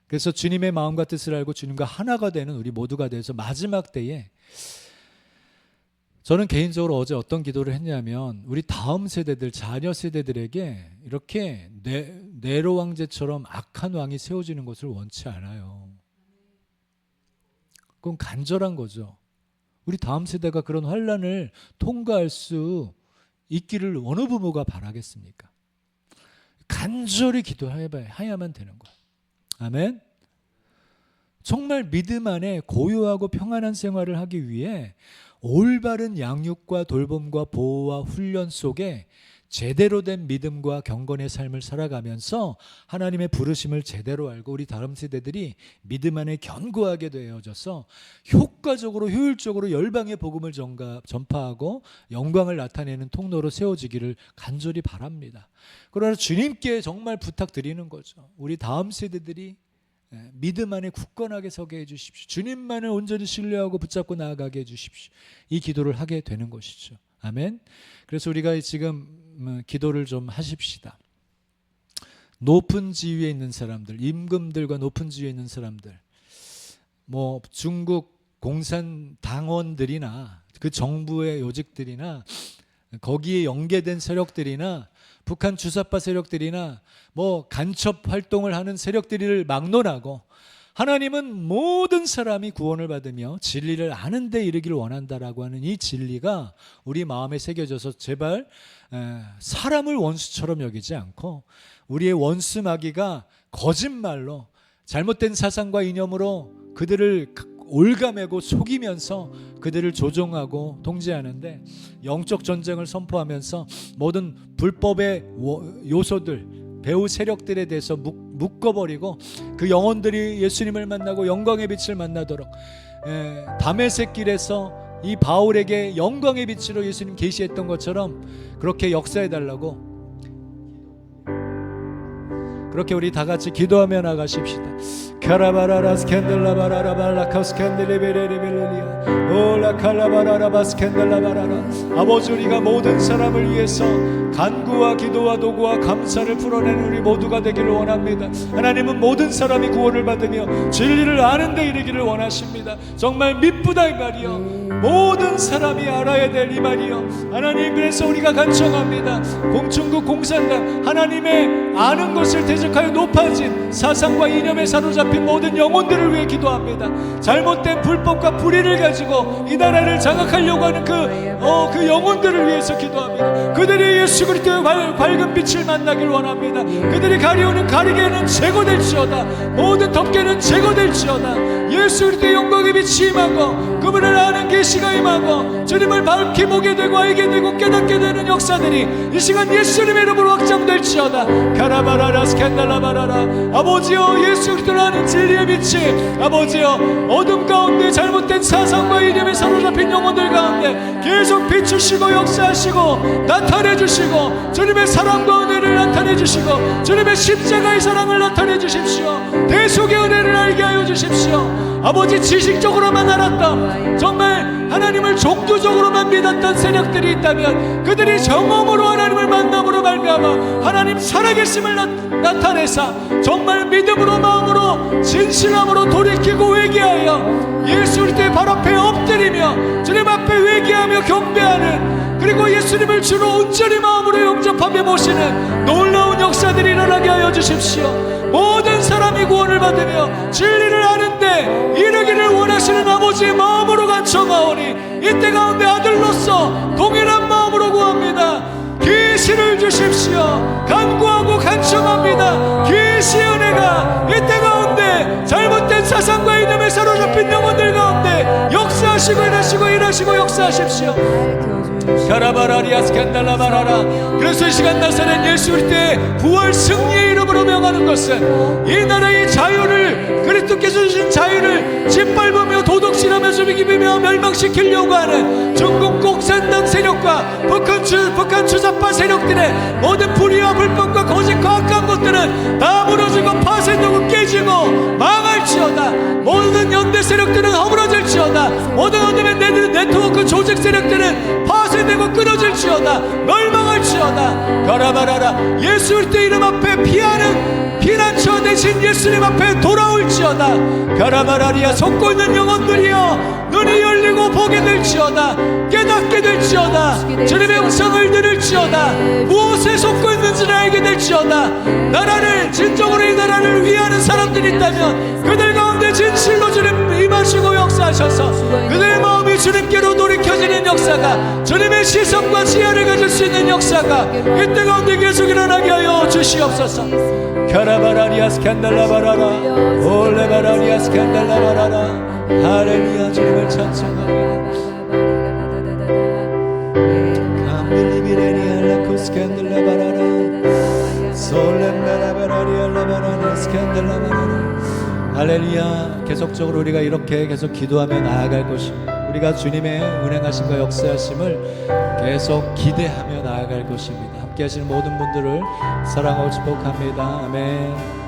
그래서 주님의 마음과 뜻을 알고 주님과 하나가 되는 우리 모두가 돼서 마지막 때에, 저는 개인적으로 어제 어떤 기도를 했냐면 우리 다음 세대들, 자녀 세대들에게 이렇게 네로 황제처럼 악한 왕이 세워지는 것을 원치 않아요. 그건 간절한 거죠. 우리 다음 세대가 그런 환난을 통과할 수 있기를 어느 부모가 바라겠습니까? 간절히 기도해야만 되는 거예요. 아멘. 정말 믿음 안에 고요하고 평안한 생활을 하기 위해 올바른 양육과 돌봄과 보호와 훈련 속에 제대로 된 믿음과 경건의 삶을 살아가면서 하나님의 부르심을 제대로 알고 우리 다음 세대들이 믿음 안에 견고하게 되어져서 효과적으로 효율적으로 열방의 복음을 전파하고 영광을 나타내는 통로로 세워지기를 간절히 바랍니다. 그러나 주님께 정말 부탁드리는 거죠. 우리 다음 세대들이 믿음 안에 굳건하게 서게 해주십시오. 주님만을 온전히 신뢰하고 붙잡고 나아가게 해주십시오. 이 기도를 하게 되는 것이죠. 아멘. 그래서 우리가 지금 기도를 좀 하십시다. 높은 지위에 있는 사람들, 임금들과 높은 지위에 있는 사람들, 뭐 중국 공산당원들이나 그 정부의 요직들이나 거기에 연계된 세력들이나 북한 주사파 세력들이나 뭐 간첩 활동을 하는 세력들을 막론하고 하나님은 모든 사람이 구원을 받으며 진리를 아는 데 이르기를 원한다라고 하는 이 진리가 우리 마음에 새겨져서 제발 사람을 원수처럼 여기지 않고 우리의 원수 마귀가 거짓말로 잘못된 사상과 이념으로 그들을 올가매고 속이면서 그들을 조종하고 통제하는데 영적 전쟁을 선포하면서 모든 불법의 요소들 배후 세력들에 대해서 묶어버리고 그 영혼들이 예수님을 만나고 영광의 빛을 만나도록 다메섹 길에서 이 바울에게 영광의 빛으로 예수님 계시했던 것처럼 그렇게 역사해달라고, 그렇게 우리 다 같이 기도하며 나가십시다. 카라바라라 스캔들라바라라 발라카 스캔들레베레레벨리아 올라 칼라바라라바 스캔들라바라라. 아버지, 우리가 모든 사람을 위해서 간구와 기도와 도구와 감사를 풀어내는 우리 모두가 되기를 원합니다. 하나님은 모든 사람이 구원을 받으며 진리를 아는 데 이르기를 원하십니다. 정말 미쁘다 이 말이요, 모든 사람이 알아야 될 이 말이요. 하나님, 그래서 우리가 간청합니다. 중국 공산당 하나님의 아는 것을 대적하여 높아진 사상과 이념에 사로잡힌 모든 영혼들을 위해 기도합니다. 잘못된 불법과 불의를 가지고 이 나라를 장악하려고 하는 그 영혼들을 위해서 기도합니다. 그들이 예수 그리스도의 밝은 빛을 만나길 원합니다. 그들이 가리우는 가리개는 제거될지어다, 모든 덮개는 제거될지어다. 예수 그리스도의 영광의 빛이 임하고 그분을 아는 계시가 임하고 주님을 밝히 보게 되고 알게 되고 깨닫게 되는 역사들이 이 시간 예수님의 이름으로 확장될지어다. 가라바라라 스캔달라바라라. 아버지여, 예수 그리스도를 아는 진리의 빛이 아버지여 어둠 가운데 잘못된 사상과 이념에 사로잡힌 영혼들 가운데 계속 비추시고 역사하시고 나타내 주시고 주님의 사랑과 은혜를 나타내 주시고 주님의 십자가의 사랑을 나타내 주십시오. 대속의 은혜를 알게 하여 주십시오. 아버지, 지식적으로만 알았던, 정말 하나님을 종교적으로만 믿었던 세력들이 있다면 그들이 경험으로 하나님을 만남으로 말미암아 하나님 살아계심을 나타내사 정말 믿음으로 마음으로 진실함으로 돌이키고 회개하여 예수 그리스도의 발 앞에 엎드리며 주님 앞에 회개하며 경배하는, 그리고 예수님을 주로 온전히 마음으로 영접하며 모시는 놀라운 역사들이 일어나게 하여 주십시오. 모든 사람이 구원을 받으며 진리를 아는데 이르기를 원하시는 아버지의 마음으로 간청하오니 이때 가운데 아들로서 동일한 마음으로 구합니다. 계시를 주십시오. 간구하고 간청합니다. 계시의 은혜가 이때 가운데 잘못된 사상과 이념에 사로잡힌 영혼들 가운데 역사하시고 일하시고 역사하십시오. 가라바라리아 스캔달라바라라. 그래서 이 시간 나사렛 예수 그리스도의 부활 승리의 이름으로 명하는 것은 이 나라의 자유를, 그리스도께서 주신 자유를 짓밟으며 도덕질하며 죽이며 멸망시키려고 하는 중국 공산당 세력과 북한 주사파 세력들의 모든 불의와 불법과 거짓과 악한 것들은 다 무너지고 파쇄되고 깨지고 망할지어다. 모든 연대 세력들은 허물어질지어다. 모든 어둠의 네트워크 조직 세력들은 파쇄되고 끊어질지어다. 멸망할지어다. 가라바라라. 예수 그리스도의 이름 앞에 피하는 피난처 대신 예수님 앞에 돌아올지어다. 가라바라리아. 속고 있는 영혼들이여 눈이 열리고 보게 될지어다. 깨닫게 될지어다. 주님의 음성을 들을지어다. 무엇에 속고 있는지를 알게 될지어다. 나라를 진정으로 이 나라를 위하는 사람들이 있다면 그들 가운데 진실로 주님 임하시고 역사하셔서 그들의 마음이 주님께로 돌이켜지는 역사가, 주님의 시선과 지혜를 가질 수 있는 역사가 이때 가운데 계속 일어나게 하여 주시옵소서. 카라바라리아 스캔달라바라라 올레바라리아 스캔달라바라라. 할렐루야. 주님을 찬송합니다. 감빌리비레리알라코 스캔들라바라라 솔렘라라바라리알라바라라 스캔들라바라라. 할렐루야. 계속적으로 우리가 이렇게 계속 기도하며 나아갈 것입니다. 우리가 주님의 운행하심과 역사하심을 계속 기대하며 나아갈 것입니다. 함께 하시는 모든 분들을 사랑하고 축복합니다. 아멘.